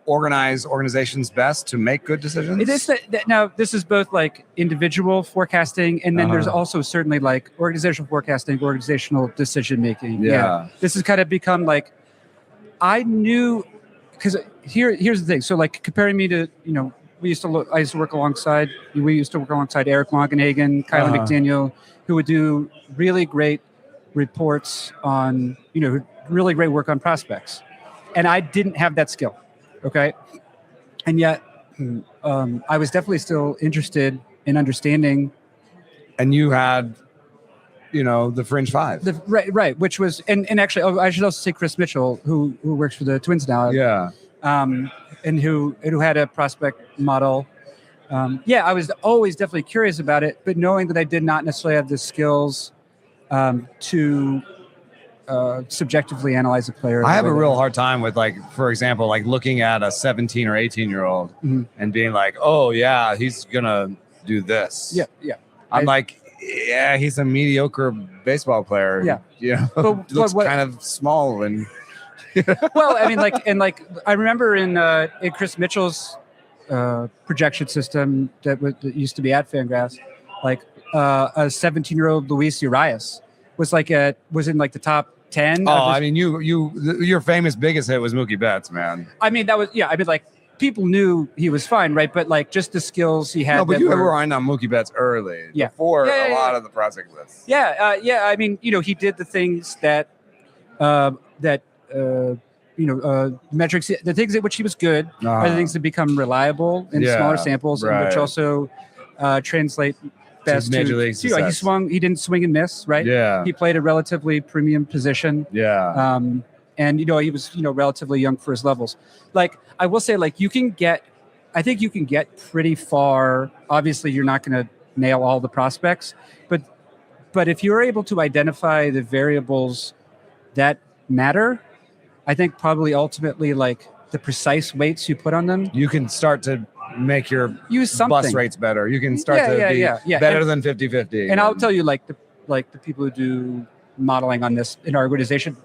organize organizations best to make good decisions? It is now, this is both like individual forecasting, and then there's also certainly like organizational forecasting, organizational decision making. Yeah. This has kind of become like, I knew, because here's the thing. So like comparing me to, I used to work alongside Eric Longenhagen, Kylie McDaniel, who would do really great reports on, really great work on prospects. And I didn't have that skill. Okay. And yet I was definitely still interested in understanding. And you had, the Fringe Five. Right. Which was, and actually, I should also say Chris Mitchell, who works for the Twins now. Yeah. And who had a prospect model. I was always definitely curious about it, but knowing that I did not necessarily have the skills to subjectively analyze a player. I have a real hard time with, like, for example, like looking at a 17 or 18-year-old and being like, oh yeah, he's gonna do this. Yeah. I'm like, yeah, he's a mediocre baseball player. Yeah. But looks kind of small and. Well, I mean, I remember in Chris Mitchell's projection system that used to be at Fangraphs, like a 17-year-old Luis Urias was in like the top 10. Oh, I mean, your famous biggest hit was Mookie Betts, man. I mean, that was, yeah. I mean, like, people knew he was fine, right? But like just the skills he had. No, but that you were, were on Mookie Betts early, Yeah. before Yeah, a yeah, lot yeah. of the prospect lists. Yeah, I mean, he did the things that metrics, the things at which he was good are the things that become reliable in smaller samples, and which also translate best Major league to success. he didn't swing and miss, right? Yeah. He played a relatively premium position. Yeah. And he was relatively young for his levels. Like I will say, like I think you can get pretty far. Obviously, you're not going to nail all the prospects, but if you're able to identify the variables that matter, I think probably ultimately like the precise weights you put on them, you can start to make your use something. bus rates better. You can start to be better than 50-50. And I'll tell you, like the people who do modeling on this in our organization,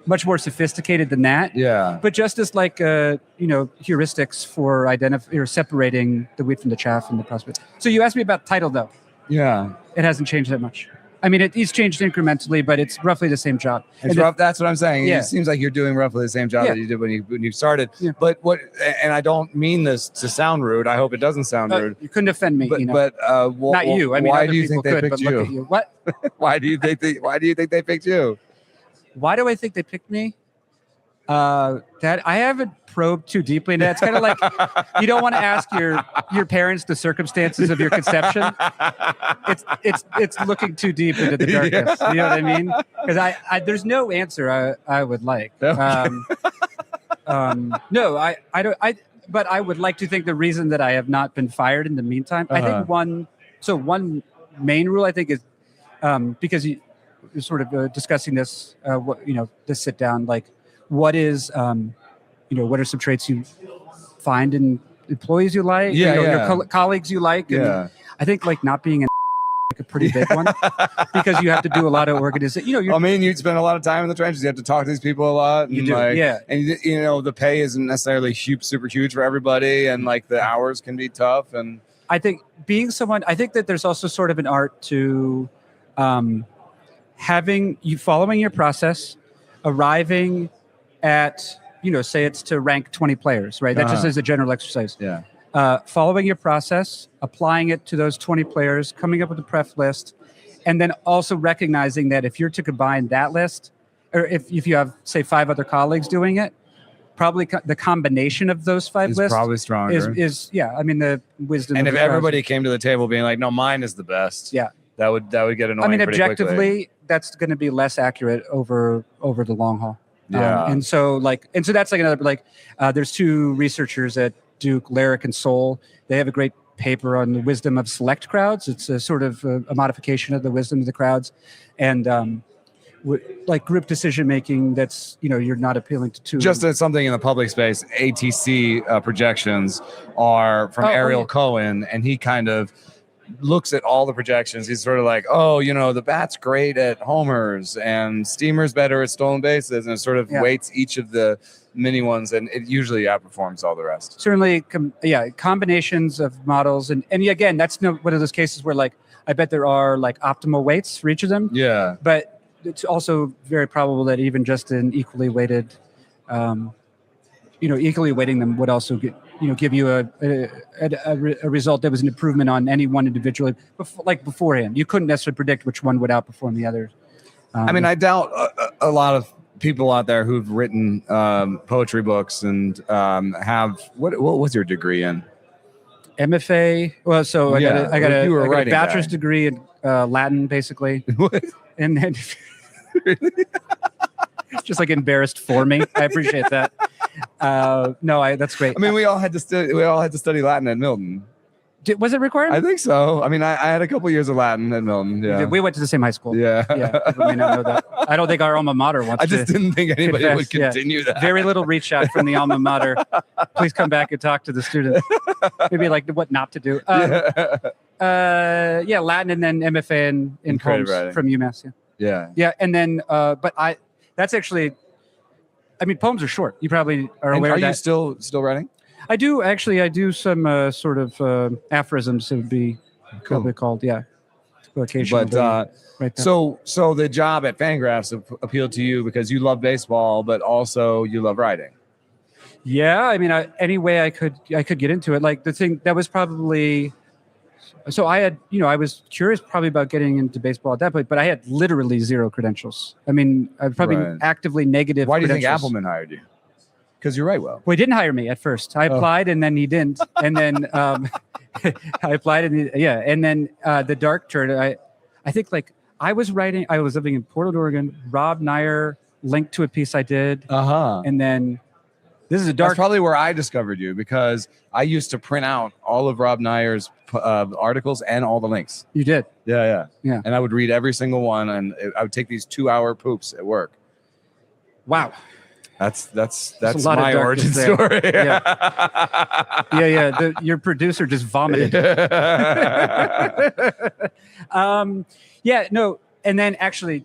much more sophisticated than that. Yeah. But just as like heuristics for separating the wheat from the chaff and the prospect. So you asked me about title though. Yeah. It hasn't changed that much. I mean, it's changed incrementally, but it's roughly the same job. That's what I'm saying. Yeah. It seems like you're doing roughly the same job that you did when you started. Yeah. But and I don't mean this to sound rude. I hope it doesn't sound rude. You couldn't offend me. But not you. I mean, why other do you people think they could, picked but you? look at you. What? Why do you think they picked you? Why do I think they picked me? That I haven't probed too deeply into that. It's kind of like you don't want to ask your parents the circumstances of your conception. It's looking too deep into the darkness. You know what I mean? Because I there's no answer I would like. No, I don't. But I would like to think the reason that I have not been fired in the meantime. I think one main rule I think is because you're sort of discussing this. This sit down like. What is, what are some traits you find in employees you like? Your colleagues you like. And I think like not being a pretty big one because you have to do a lot of organization. You spend a lot of time in the trenches. You have to talk to these people a lot. You do, And the pay isn't necessarily super huge for everybody, and like the hours can be tough. And I think I think that there's also sort of an art to following your process, arriving at, say it's to rank 20 players, right? That just is a general exercise. Yeah. Following your process, applying it to those 20 players, coming up with a pref list, and then also recognizing that if you're to combine that list, or if you have, say, 5 other colleagues doing it, probably the combination of those 5 lists probably stronger. I mean, the wisdom. And of if the everybody came to the table being like, no, mine is the best. Yeah. That would get annoying. I mean, pretty objectively, quickly. that's going to be less accurate over the long haul. Yeah. And so that's like another, there's 2 researchers at Duke, Larrick and Soul. They have a great paper on the wisdom of select crowds. It's a sort of a modification of the wisdom of the crowds. And group decision making that's, you're not appealing to 2. Just as something in the public space, ATC projections are from Ariel Cohen, and he kind of looks at all the projections. He's sort of like, the bat's great at homers and Steamer's better at stolen bases, and it sort of weights each of the mini ones, and it usually outperforms all the rest. Certainly, combinations of models, and again, that's one of those cases where I bet there are optimal weights for each of them. Yeah, but it's also very probable that even just an equally weighted, equally weighting them would also give you a result that was an improvement on any one individually, beforehand. You couldn't necessarily predict which one would outperform the others. I doubt a lot of people out there who've written poetry books and have what was your degree in? MFA. Well, so I got a bachelor's degree in Latin, basically, and then just embarrassed for me. I appreciate that. That's great. I mean, we all had to study Latin at Milton. Was it required? I think so. I mean, I had a couple years of Latin at Milton. Yeah, we went to the same high school. Yeah. People may not know that. I don't think our alma mater wants. I just didn't think anybody would continue that. Very little reach out from the alma mater. Please come back and talk to the students. Maybe what not to do. Latin and then MFA in poems from UMass. Yeah, and then that's actually. I mean, poems are short. You probably are aware of that. Are you still writing? I do actually. I do some sort of aphorisms. It would be probably called. Yeah. Occasionally. But so the job at Fangraphs appealed to you because you love baseball, but also you love writing. Yeah, I mean, any way I could get into it. Like the thing that was probably, so I had, I was curious probably about getting into baseball at that point, but I had literally zero credentials. I mean, I was probably actively negative. Why do you think credentials. Appleman hired you? Because you write well. Well, he didn't hire me at first. I applied and then he didn't. And then I applied and then the dark turn. I think like I was living in Portland, Oregon. Rob Nyer linked to a piece I did. And then this is a dark. That's probably where I discovered you because I used to print out all of Rob Nyer's articles and all the links. You did? Yeah. And I would read every single one, and I would take these 2-hour poops at work. Wow. That's a lot my of origin there. story. Yeah. Your producer just vomited. No. And then actually,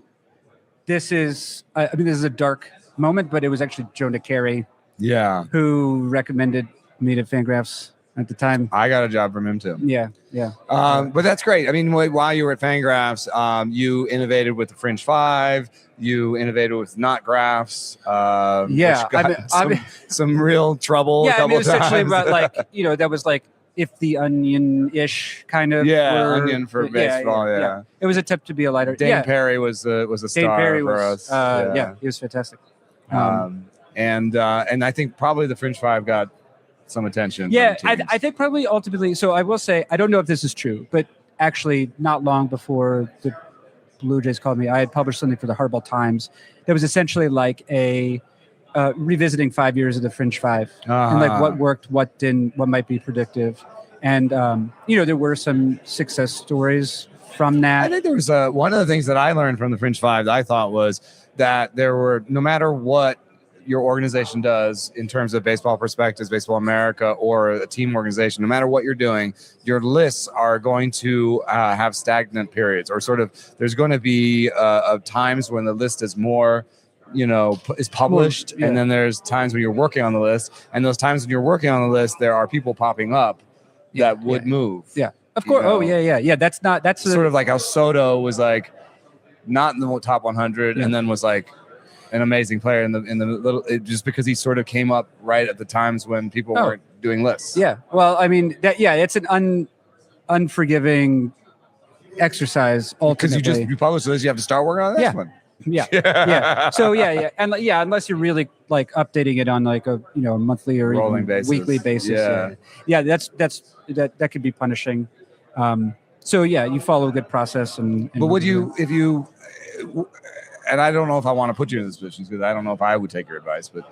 this is a dark moment, but it was actually Jonah Carey. Yeah. Who recommended me to Fangraphs at the time. I got a job from him too. Yeah. But that's great. I mean, while you were at Fangraphs, you innovated with the Fringe 5. You innovated with not graphs. Yeah. Some real trouble. Yeah. A couple essentially times. about like, that was like if the Onion-ish kind of. Yeah. Onion for baseball. Yeah. It was a tip to be a lighter. Dane Perry was a star for us. He was fantastic. And I think probably the Fringe 5 got some attention. Yeah, I think probably ultimately. So I will say, I don't know if this is true, but actually not long before the Blue Jays called me, I had published something for the Hardball Times that was essentially like a revisiting 5 years of the Fringe 5 and like what worked, what didn't, what might be predictive. And, there were some success stories from that. I think there was one of the things that I learned from the Fringe 5 that I thought was that there were, no matter what your organization does in terms of Baseball Perspectives, Baseball America, or a team organization, no matter what you're doing, your lists are going to have stagnant periods, or sort of there's going to be times when the list is more, is published, and then there's times when you're working on the list, and those times when you're working on the list, there are people popping up that would move. Yeah, of course. Oh, yeah. That's sort of like how Soto was like not in the top 100, and then was like an amazing player in the little, just because he sort of came up right at the times when people weren't doing lists. Yeah. Well, I mean, it's an unforgiving exercise ultimately. Because you publish this, you have to start working on this one. Yeah. So and unless you're really like updating it on like a monthly or rolling even basis. weekly basis. Yeah. That could be punishing. So you follow a good process and but would you, if you, and I don't know if I want to put you in this position because I don't know if I would take your advice, but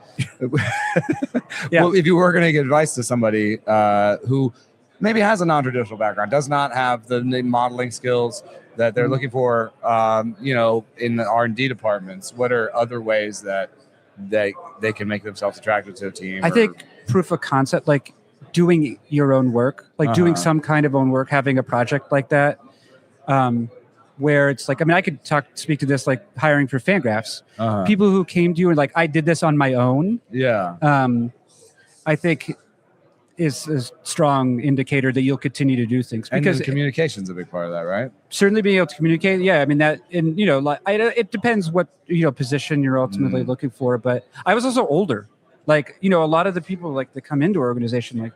well, if you were going to give advice to somebody who maybe has a non-traditional background, does not have the modeling skills that they're looking for, in the R&D departments, what are other ways that they can make themselves attractive to a team? I think proof of concept, like doing your own work, like doing some kind of own work, having a project like that, where it's like, I mean, I could speak to this, like hiring for Fangraphs, people who came to you and like, I did this on my own. Yeah. I think is a strong indicator that you'll continue to do things, because communication's a big part of that, right? Certainly being able to communicate. Yeah. I mean that, and it depends what, position you're ultimately looking for, but I was also older. Like, a lot of the people like that come into our organization, like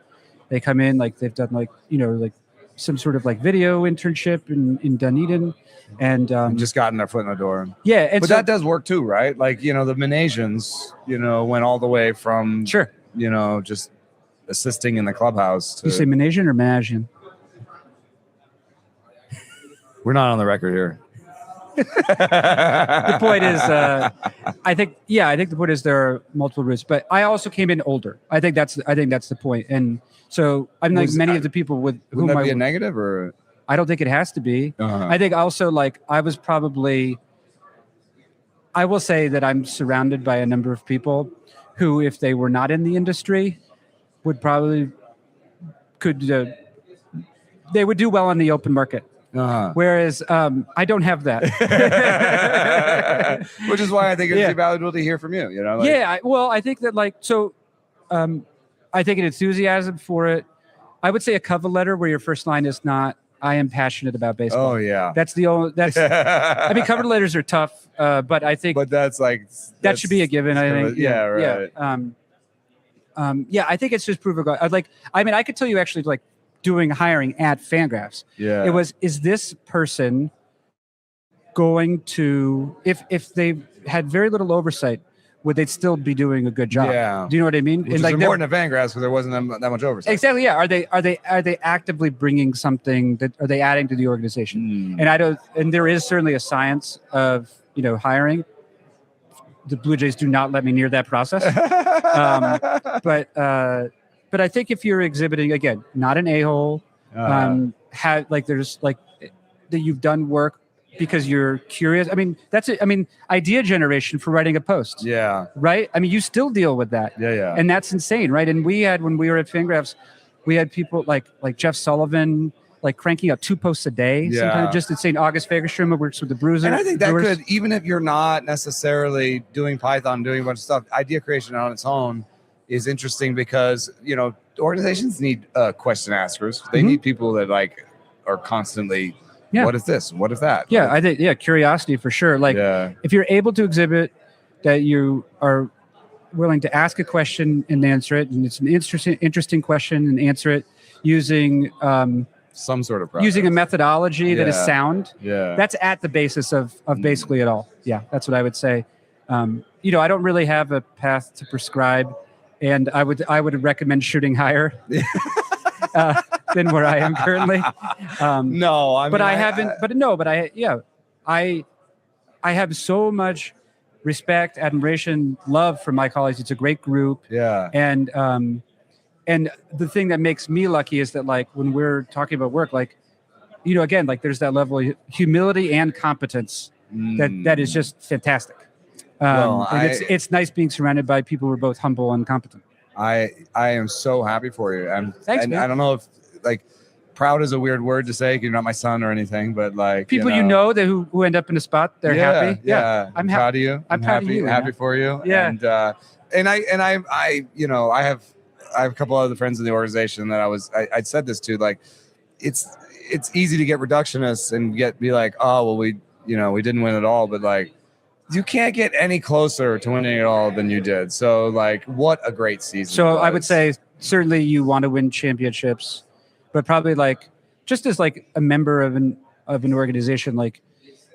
they come in, like they've done like, like some sort of like video internship in Dunedin, and just gotten their foot in the door. Yeah. And but that does work too, right? Like, the Menasians, went all the way from, just assisting in the clubhouse. You say Menasian or Menasian? We're not on the record here. The point is, I think the point is there are multiple routes, but I also came in older. I think that's the point. And so I'm like many of the people with whom would that be a negative, or I don't think it has to be. I think also like I will say that I'm surrounded by a number of people who, if they were not in the industry, would probably they would do well on the open market. Whereas I don't have that. Which is why I think it's valuable to hear from you. I think that I think an enthusiasm for it. I would say a cover letter where your first line is not, I am passionate about baseball. Oh yeah. That's I mean, cover letters are tough, but I think that should be a given. I think. Yeah, right. I think it's just proof of God. I could tell you actually like doing hiring at Fangraphs. Yeah. It was, is this person going to, if they had very little oversight, would they still be doing a good job? Yeah. Do you know what I mean? Which is important to Fangraphs because there wasn't that much oversight. Exactly. Yeah. Are they actively bringing something that are they adding to the organization? And there is certainly a science of, hiring. The Blue Jays do not let me near that process. But I think if you're exhibiting, again, not an a-hole, there's like that you've done work because you're curious. I mean, that's it. I mean, idea generation for writing a post. Yeah. Right. I mean, you still deal with that. Yeah. And that's insane. Right. And when we were at Fangraphs, we had people like Jeff Sullivan, like cranking out 2 posts a day. Yeah. Sometimes just insane. August Fagerstrom, who works with the Bruisers. And I think that could, even if you're not necessarily doing Python, doing a bunch of stuff, idea creation on its own is interesting because, organizations need question askers. They need people that like are constantly, what is this? What is that? Yeah, I think, curiosity for sure. Like if you're able to exhibit that you are willing to ask a question and answer it, and it's an interesting question and answer it using some sort of process. Using a methodology that is sound. Yeah. That's at the basis of basically it all. Yeah, that's what I would say. I don't really have a path to prescribe, and I would recommend shooting higher than where I am currently. I have so much respect, admiration, love for my colleagues. It's a great group. Yeah. And the thing that makes me lucky is that, like, when we're talking about work, like, again, like there's that level of humility and competence that is just fantastic. It's nice being surrounded by people who are both humble and competent. I am so happy for you. Thanks, and man. I don't know if proud is a weird word to say. You're not my son or anything, but like people that who end up in a spot, they're happy. Yeah. I'm proud of you. I'm proud happy, of you. Happy for you. Yeah. And I have a couple other friends in the organization that I'd said this to, like, it's easy to get reductionists and be like, oh, well, we didn't win it all, but like, you can't get any closer to winning it all than you did. So like, what a great season. So I would say certainly you want to win championships, but probably like, just as like a member of an organization, like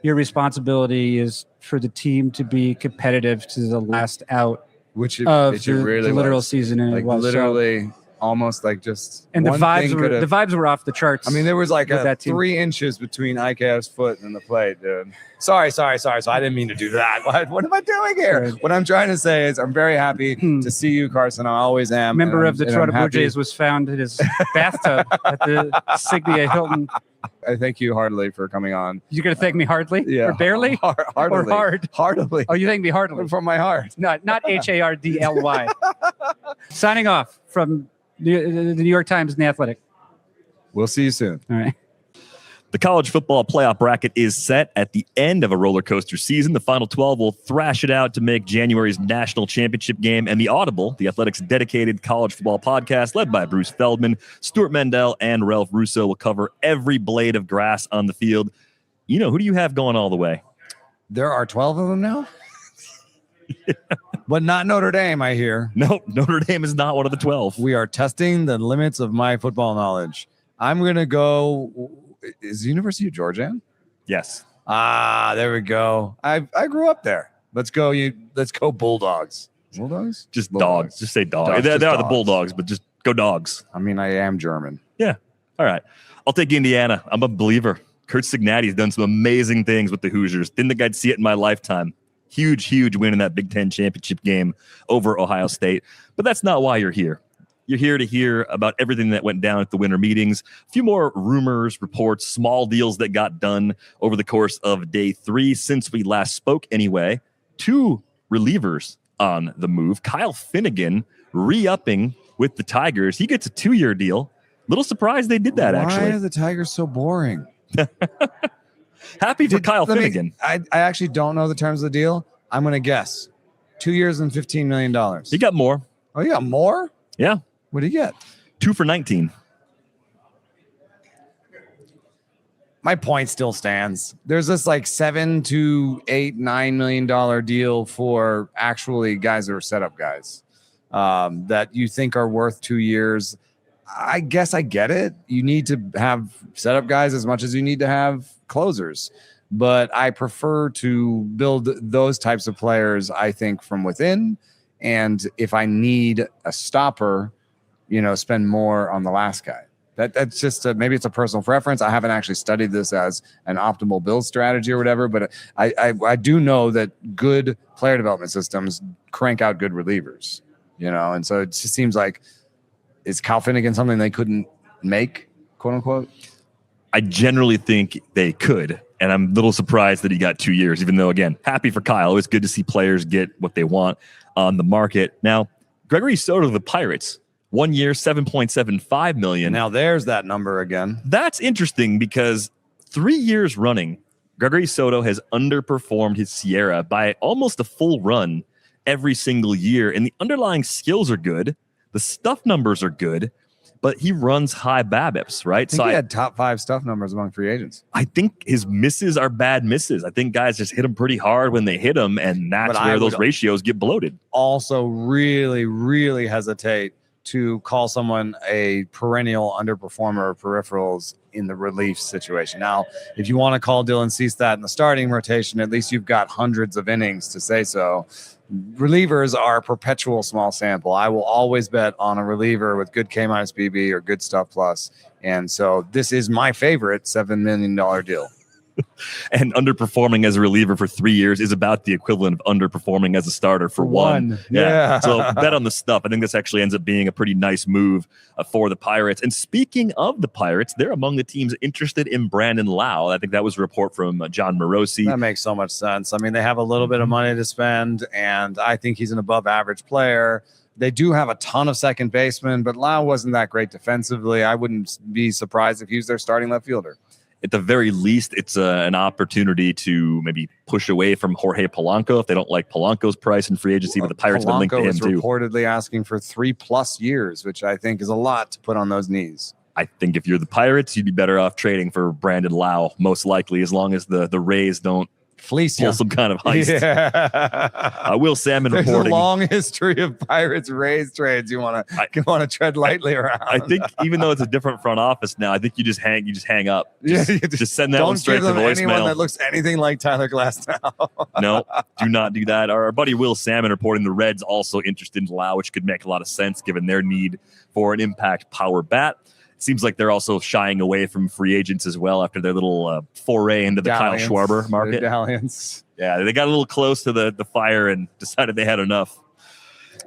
your responsibility is for the team to be competitive to the last out. Which of the literal season, and like it was literally almost like just. And the vibes were off the charts. I mean, there was like 3 inches between IKF's foot and the plate, dude. Sorry. So I didn't mean to do that. What am I doing here? Right. What I'm trying to say is I'm very happy to see you, Carson. I always am. Member of the Toronto Blue Jays was found in his bathtub at the Signia Hilton. I thank you heartily for coming on. You're going to thank me hardly? Yeah. Or barely? Heartily. Or hard? Heartily. Oh, you thank me heartily? From my heart. Not HARDLY. Signing off from the New York Times and The Athletic. We'll see you soon. All right. The college football playoff bracket is set at the end of a roller coaster season. The final 12 will thrash it out to make January's national championship game. And the Audible, the Athletic's dedicated college football podcast, led by Bruce Feldman, Stuart Mendel, and Ralph Russo, will cover every blade of grass on the field. Who do you have going all the way? There are 12 of them now? But not Notre Dame, I hear. No, Notre Dame is not one of the 12. We are testing the limits of my football knowledge. I'm going to go... Is the University of Georgia in? Yes. There we go. I grew up there. Let's go Bulldogs. Bulldogs? Just Bulldogs. dogs. Just say dogs. They are the Bulldogs, but just go Dogs. I mean, I am German. Yeah. All right. I'll take Indiana. I'm a believer. Kurt Cignati's done some amazing things with the Hoosiers. Didn't think I'd see it in my lifetime. Huge win in that Big Ten championship game over Ohio State. But that's not why you're here. You're here to hear about everything that went down at the winter meetings, a few more rumors, reports, small deals that got done over the course of day 3 since we last spoke anyway. 2 relievers on the move. Kyle Finnegan re-upping with the Tigers. He gets a 2-year deal. Little surprised they did that, actually. Why are the Tigers so boring? Happy for Kyle Finnegan. I actually don't know the terms of the deal. I'm going to guess. 2 years and $15 million. He got more. Oh, you got more? Yeah. What did he get? 2 for 19. My point still stands. There's this like $7 to $8, $9 million deal for actually guys that are setup guys. that you think are worth 2 years. I guess I get it. You need to have setup guys as much as you need to have closers, but I prefer to build those types of players, I think, from within. And if I need a stopper, spend more on the last guy. That's just maybe it's a personal preference. I haven't actually studied this as an optimal build strategy or whatever, but I do know that good player development systems crank out good relievers, and so it just seems like, is Kyle Finnegan something they couldn't make, quote unquote? I generally think they could, and I'm a little surprised that he got 2 years, even though, again, happy for Kyle. It's good to see players get what they want on the market. Now, Gregory Soto of the Pirates, 1 year, $7.75 million. Now there's that number again. That's interesting because 3 years running, Gregory Soto has underperformed his Sierra by almost a full run every single year, and the underlying skills are good. The stuff numbers are good, but he runs high BABIPs, right? I think he had top 5 stuff numbers among free agents. I think his misses are bad misses. I think guys just hit him pretty hard when they hit him, and that's where those ratios get bloated. Also, really, really hesitate to call someone a perennial underperformer of peripherals in the relief situation. Now, if you want to call Dylan Cease that in the starting rotation, at least you've got hundreds of innings to say so. Relievers are a perpetual small sample. I will always bet on a reliever with good K- BB or good stuff plus. And so this is my favorite $7 million deal. And underperforming as a reliever for 3 years is about the equivalent of underperforming as a starter for one. Yeah. So bet on the stuff. I think this actually ends up being a pretty nice move for the Pirates. And speaking of the Pirates, they're among the teams interested in Brandon Lau. I think that was a report from John Morosi. That makes so much sense. I mean, they have a little bit of money to spend, and I think he's an above average player. They do have a ton of second basemen, but Lau wasn't that great defensively. I wouldn't be surprised if he was their starting left fielder. At the very least, it's an opportunity to maybe push away from Jorge Polanco if they don't like Polanco's price in free agency, but the Pirates have been linked to him too. Reportedly asking for 3+ years, which I think is a lot to put on those knees. I think if you're the Pirates, you'd be better off trading for Brandon Lau, most likely, as long as the Rays don't fleece pull some kind of heist. Yeah. Will Salmon There's reporting. a long history of Pirates Rays trades. You want to tread lightly around. I think even though it's a different front office now, I think you just hang up. Just send that one straight to voicemail. Don't give them anyone voicemail. that looks anything like Tyler Glasnow. No, do not do that. Our buddy Will Salmon reporting the Reds also interested in Lau, which could make a lot of sense given their need for an impact power bat. Seems like they're also shying away from free agents as well after their little foray into the Kyle Schwarber market. Yeah, they got a little close to the fire and decided they had enough.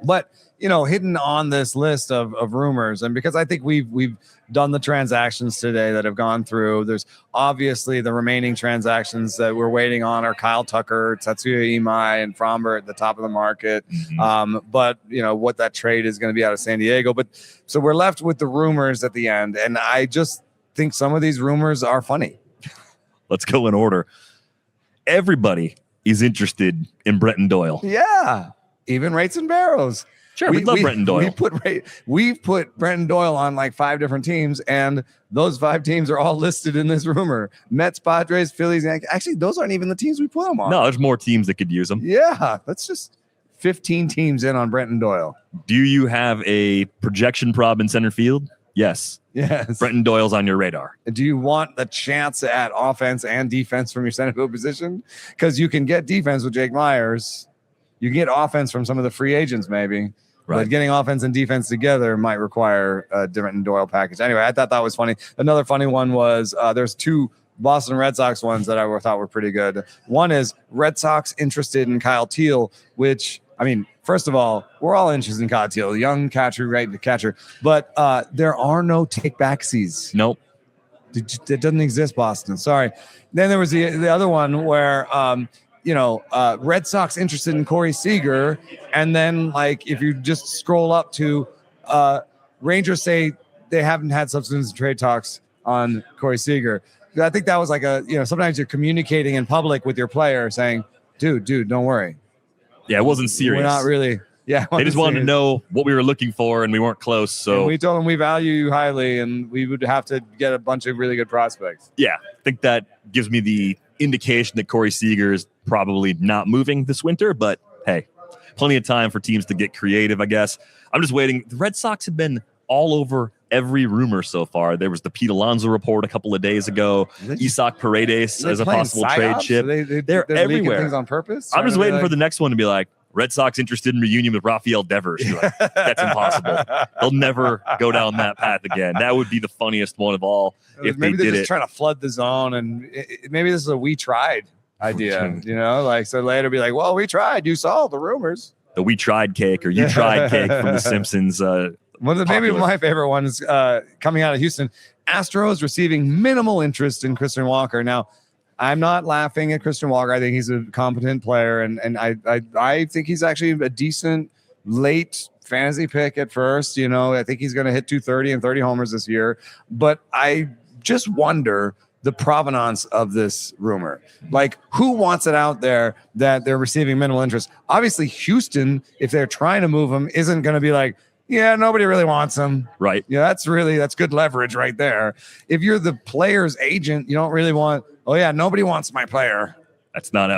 But, hidden on this list of rumors, and because I think we've done the transactions today that have gone through, there's obviously the remaining transactions that we're waiting on are Kyle Tucker, Tatsuya Imai, and Fromber at the top of the market. Mm-hmm. But, what that trade is going to be out of San Diego. But so we're left with the rumors at the end, and I just think some of these rumors are funny. Let's go in order. Everybody is interested in Brenton Doyle. Yeah, even Rates and Barrows. Sure, we love Brenton Doyle. We've put Brenton Doyle on like 5 different teams, and those 5 teams are all listed in this rumor. Mets, Padres, Phillies, Yankees. Actually, those aren't even the teams we put him on. No, there's more teams that could use him. Yeah, that's just 15 teams in on Brenton Doyle. Do you have a projection prob in center field? Yes. Brenton Doyle's on your radar. Do you want the chance at offense and defense from your center field position? Because you can get defense with Jake Myers. You can get offense from some of the free agents, maybe. Right. But getting offense and defense together might require a Brenton Doyle package. Anyway, I thought that was funny. Another funny one was there's 2 Boston Red Sox ones that I thought were pretty good. One is Red Sox interested in Kyle Teal, which, I mean, first of all, we're all interested in Kyle Teal, young catcher, right catcher. But there are no take-backsies. Nope. It doesn't exist, Boston. Sorry. Then there was the other one where Red Sox interested in Corey Seager, and then like if you just scroll up to Rangers say they haven't had substance trade talks on Corey Seager. I think that was like sometimes you're communicating in public with your player saying, dude, don't worry. Yeah, it wasn't serious. We're not really. Yeah, they just wanted to know what we were looking for, and we weren't close. So and we told them we value you highly, and we would have to get a bunch of really good prospects. Yeah, I think that gives me the indication that Corey Seager is probably not moving this winter, but hey, plenty of time for teams to get creative, I guess. I'm just waiting. The Red Sox have been all over every rumor so far. There was the Pete Alonso report a couple of days ago. Isaac Paredes as a possible trade chip. They're everywhere. Things on purpose. I'm just waiting for the next one to be like, Red Sox interested in reunion with Rafael Devers. You're like, that's impossible. They'll never go down that path again. That would be the funniest one of all if maybe they they're did just trying to flood the zone, and maybe this is a "we tried" idea. Like so later be like, "Well, we tried. You saw the rumors." The "we tried" cake or "you tried" cake from The Simpsons. Maybe my favorite one is coming out of Houston. Astros receiving minimal interest in Christian Walker. Now, I'm not laughing at Christian Walker. I think he's a competent player, and I think he's actually a decent late fantasy pick at first. I think he's going to hit 230 and 30 homers this year. But I just wonder the provenance of this rumor. Like, who wants it out there that they're receiving minimal interest? Obviously, Houston, if they're trying to move him, isn't going to be like, yeah, nobody really wants him. Right. Yeah, that's good leverage right there. If you're the player's agent, you don't really want, oh yeah, nobody wants my player. That's not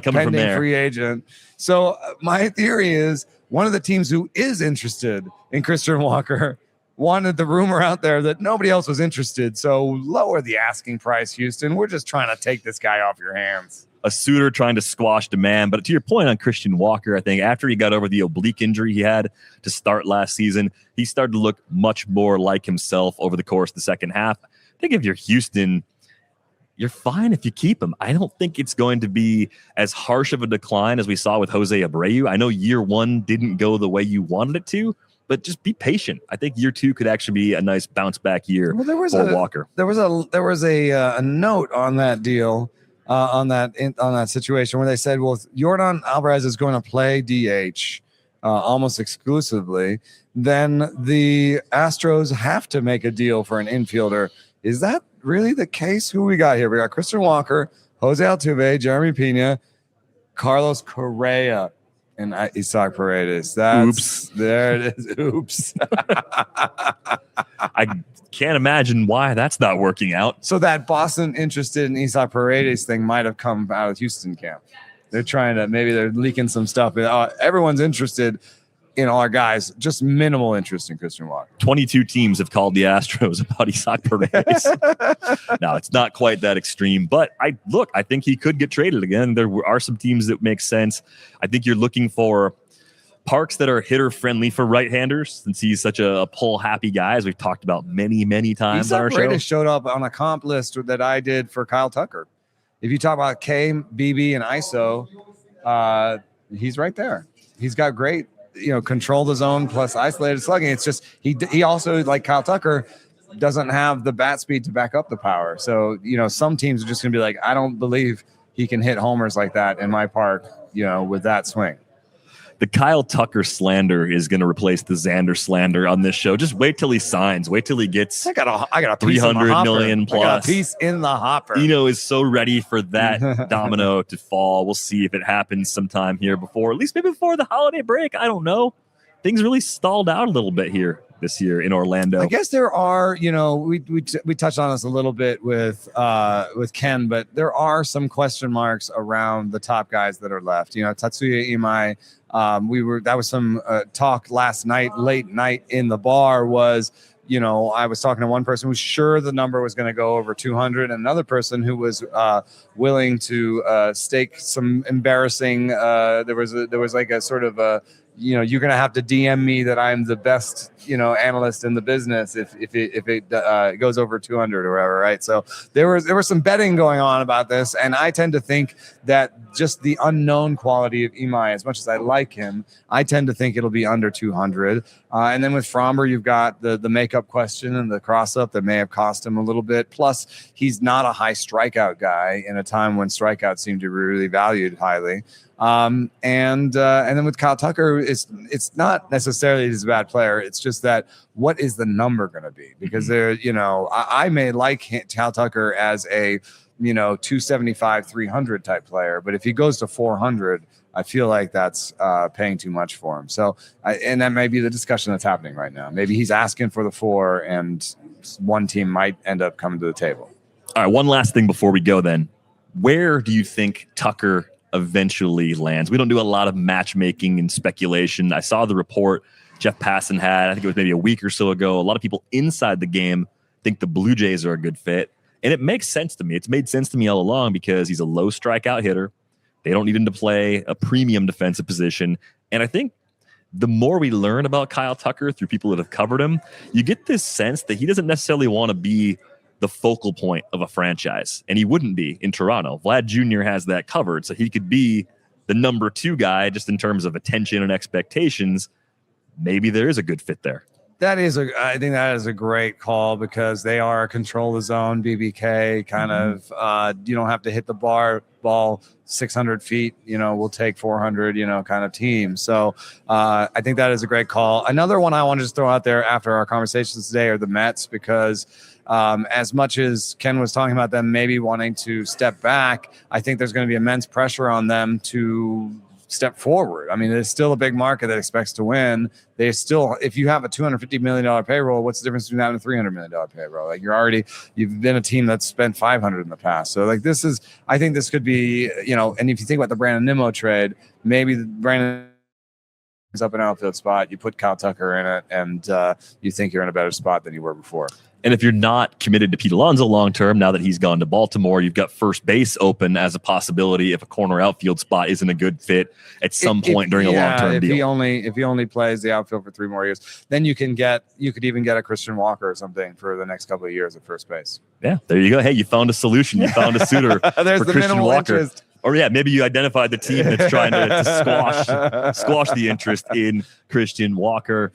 coming from there. Free agent. So my theory is one of the teams who is interested in Christian Walker wanted the rumor out there that nobody else was interested. So lower the asking price, Houston. We're just trying to take this guy off your hands. A suitor trying to squash demand. But to your point on Christian Walker, I think after he got over the oblique injury he had to start last season, he started to look much more like himself over the course of the second half. I think if you're Houston, you're fine if you keep him. I don't think it's going to be as harsh of a decline as we saw with Jose Abreu. I know year one didn't go the way you wanted it to, but just be patient. I think year two could actually be a nice bounce back year for Walker. There was a note on that deal. On that situation where they said, well, Yordan Alvarez is going to play DH almost exclusively, then the Astros have to make a deal for an infielder. Is that really the case? Who we got here? We got Christian Walker, Jose Altuve, Jeremy Pena, Carlos Correa, and Isaac Paredes. Oops. There it is. Oops. I can't imagine why that's not working out. So that Boston interested in Isaac Paredes thing might have come out of Houston camp. They're trying to, maybe they're leaking some stuff. Everyone's interested in our guys, just minimal interest in Christian Walker. 22 teams have called the Astros about Isaac Paredes. Now, it's not quite that extreme, but I think he could get traded again. There are some teams that make sense. I think you're looking for parks that are hitter friendly for right-handers, since he's such a pull happy guy, as we've talked about many times on our show. Showed up on a comp list that I did for Kyle Tucker. If you talk about K, BB, and ISO, he's right there. He's got great, control the zone plus isolated slugging. It's just he also, like Kyle Tucker, doesn't have the bat speed to back up the power. So some teams are just gonna be like, I don't believe he can hit homers like that in my park, with that swing. The Kyle Tucker slander is going to replace the Xander slander on this show. Just wait till he signs. Wait till he gets I got a piece 300 million plus. I got a piece in the hopper. Eno is so ready for that domino to fall. We'll see if it happens sometime here maybe before the holiday break. I don't know. Things really stalled out a little bit here this year in Orlando. I guess there are, we touched on this a little bit with Ken, but there are some question marks around the top guys that are left. Tatsuya Imai. That was some talk last night, late night in the bar was, I was talking to one person who was sure the number was going to go over 200, and another person who was willing to stake some embarrassing. There was like a sort of a, you're going to have to DM me that I'm the best, analyst in the business if it goes over 200 or whatever, right? So there was some betting going on about this, and I tend to think that just the unknown quality of Imai, as much as I like him, I tend to think it'll be under 200. And then with Fromber, you've got the makeup question and the cross-up that may have cost him a little bit. Plus, he's not a high strikeout guy in a time when strikeouts seem to be really valued highly. And then with Kyle Tucker, it's not necessarily he's a bad player. It's just that what is the number going to be? Because I may like Kyle Tucker as a 275, 300 type player, but if he goes to 400, I feel like that's paying too much for him. So, and that may be the discussion that's happening right now. Maybe he's asking for the 4, and one team might end up coming to the table. All right, one last thing before we go then. Where do you think Tucker eventually lands. We don't do a lot of matchmaking and speculation. I saw the report Jeff Passan had, I think it was maybe a week or so ago. A lot of people inside the game think the Blue Jays are a good fit. And it makes sense to me. It's made sense to me all along because he's a low strikeout hitter. They don't need him to play a premium defensive position. And I think the more we learn about Kyle Tucker through people that have covered him, you get this sense that he doesn't necessarily want to be the focal point of a franchise. And he wouldn't be in Toronto. Vlad Jr. has that covered. So he could be the number 2 guy just in terms of attention and expectations. Maybe there is a good fit there. I think that is a great call because they are a control the zone BBK kind of. You don't have to hit the ball 600 feet. We'll take 400. Kind of team. So I think that is a great call. Another one I want to just throw out there after our conversations today are the Mets because as much as Ken was talking about them maybe wanting to step back, I think there's going to be immense pressure on them to step forward. I mean, it's still a big market that expects to win. They still, if you have a $250 million payroll, what's the difference between having a $300 million payroll? Like you've been a team that's spent 500 in the past. So like I think this could be, and if you think about the Brandon Nimmo trade, maybe Brandon is up an outfield spot, you put Kyle Tucker in it, and you think you're in a better spot than you were before. And if you're not committed to Pete Alonso long-term, now that he's gone to Baltimore, you've got first base open as a possibility if a corner outfield spot isn't a good fit at some point during a long-term deal. If he only plays the outfield for 3 more years, then you could even get a Christian Walker or something for the next couple of years at first base. Yeah, there you go. Hey, you found a solution. You found a suitor for Christian Walker. Interest. Or maybe you identified the team that's trying to squash the interest in Christian Walker.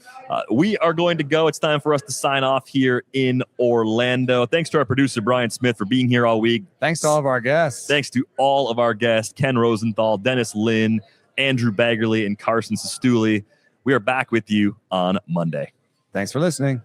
We are going to go. It's time for us to sign off here in Orlando. Thanks to our producer, Brian Smith, for being here all week. Thanks to all of our guests. Thanks to all of our guests, Ken Rosenthal, Dennis Lin, Andrew Baggarly, and Carson Cistulli. We are back with you on Monday. Thanks for listening.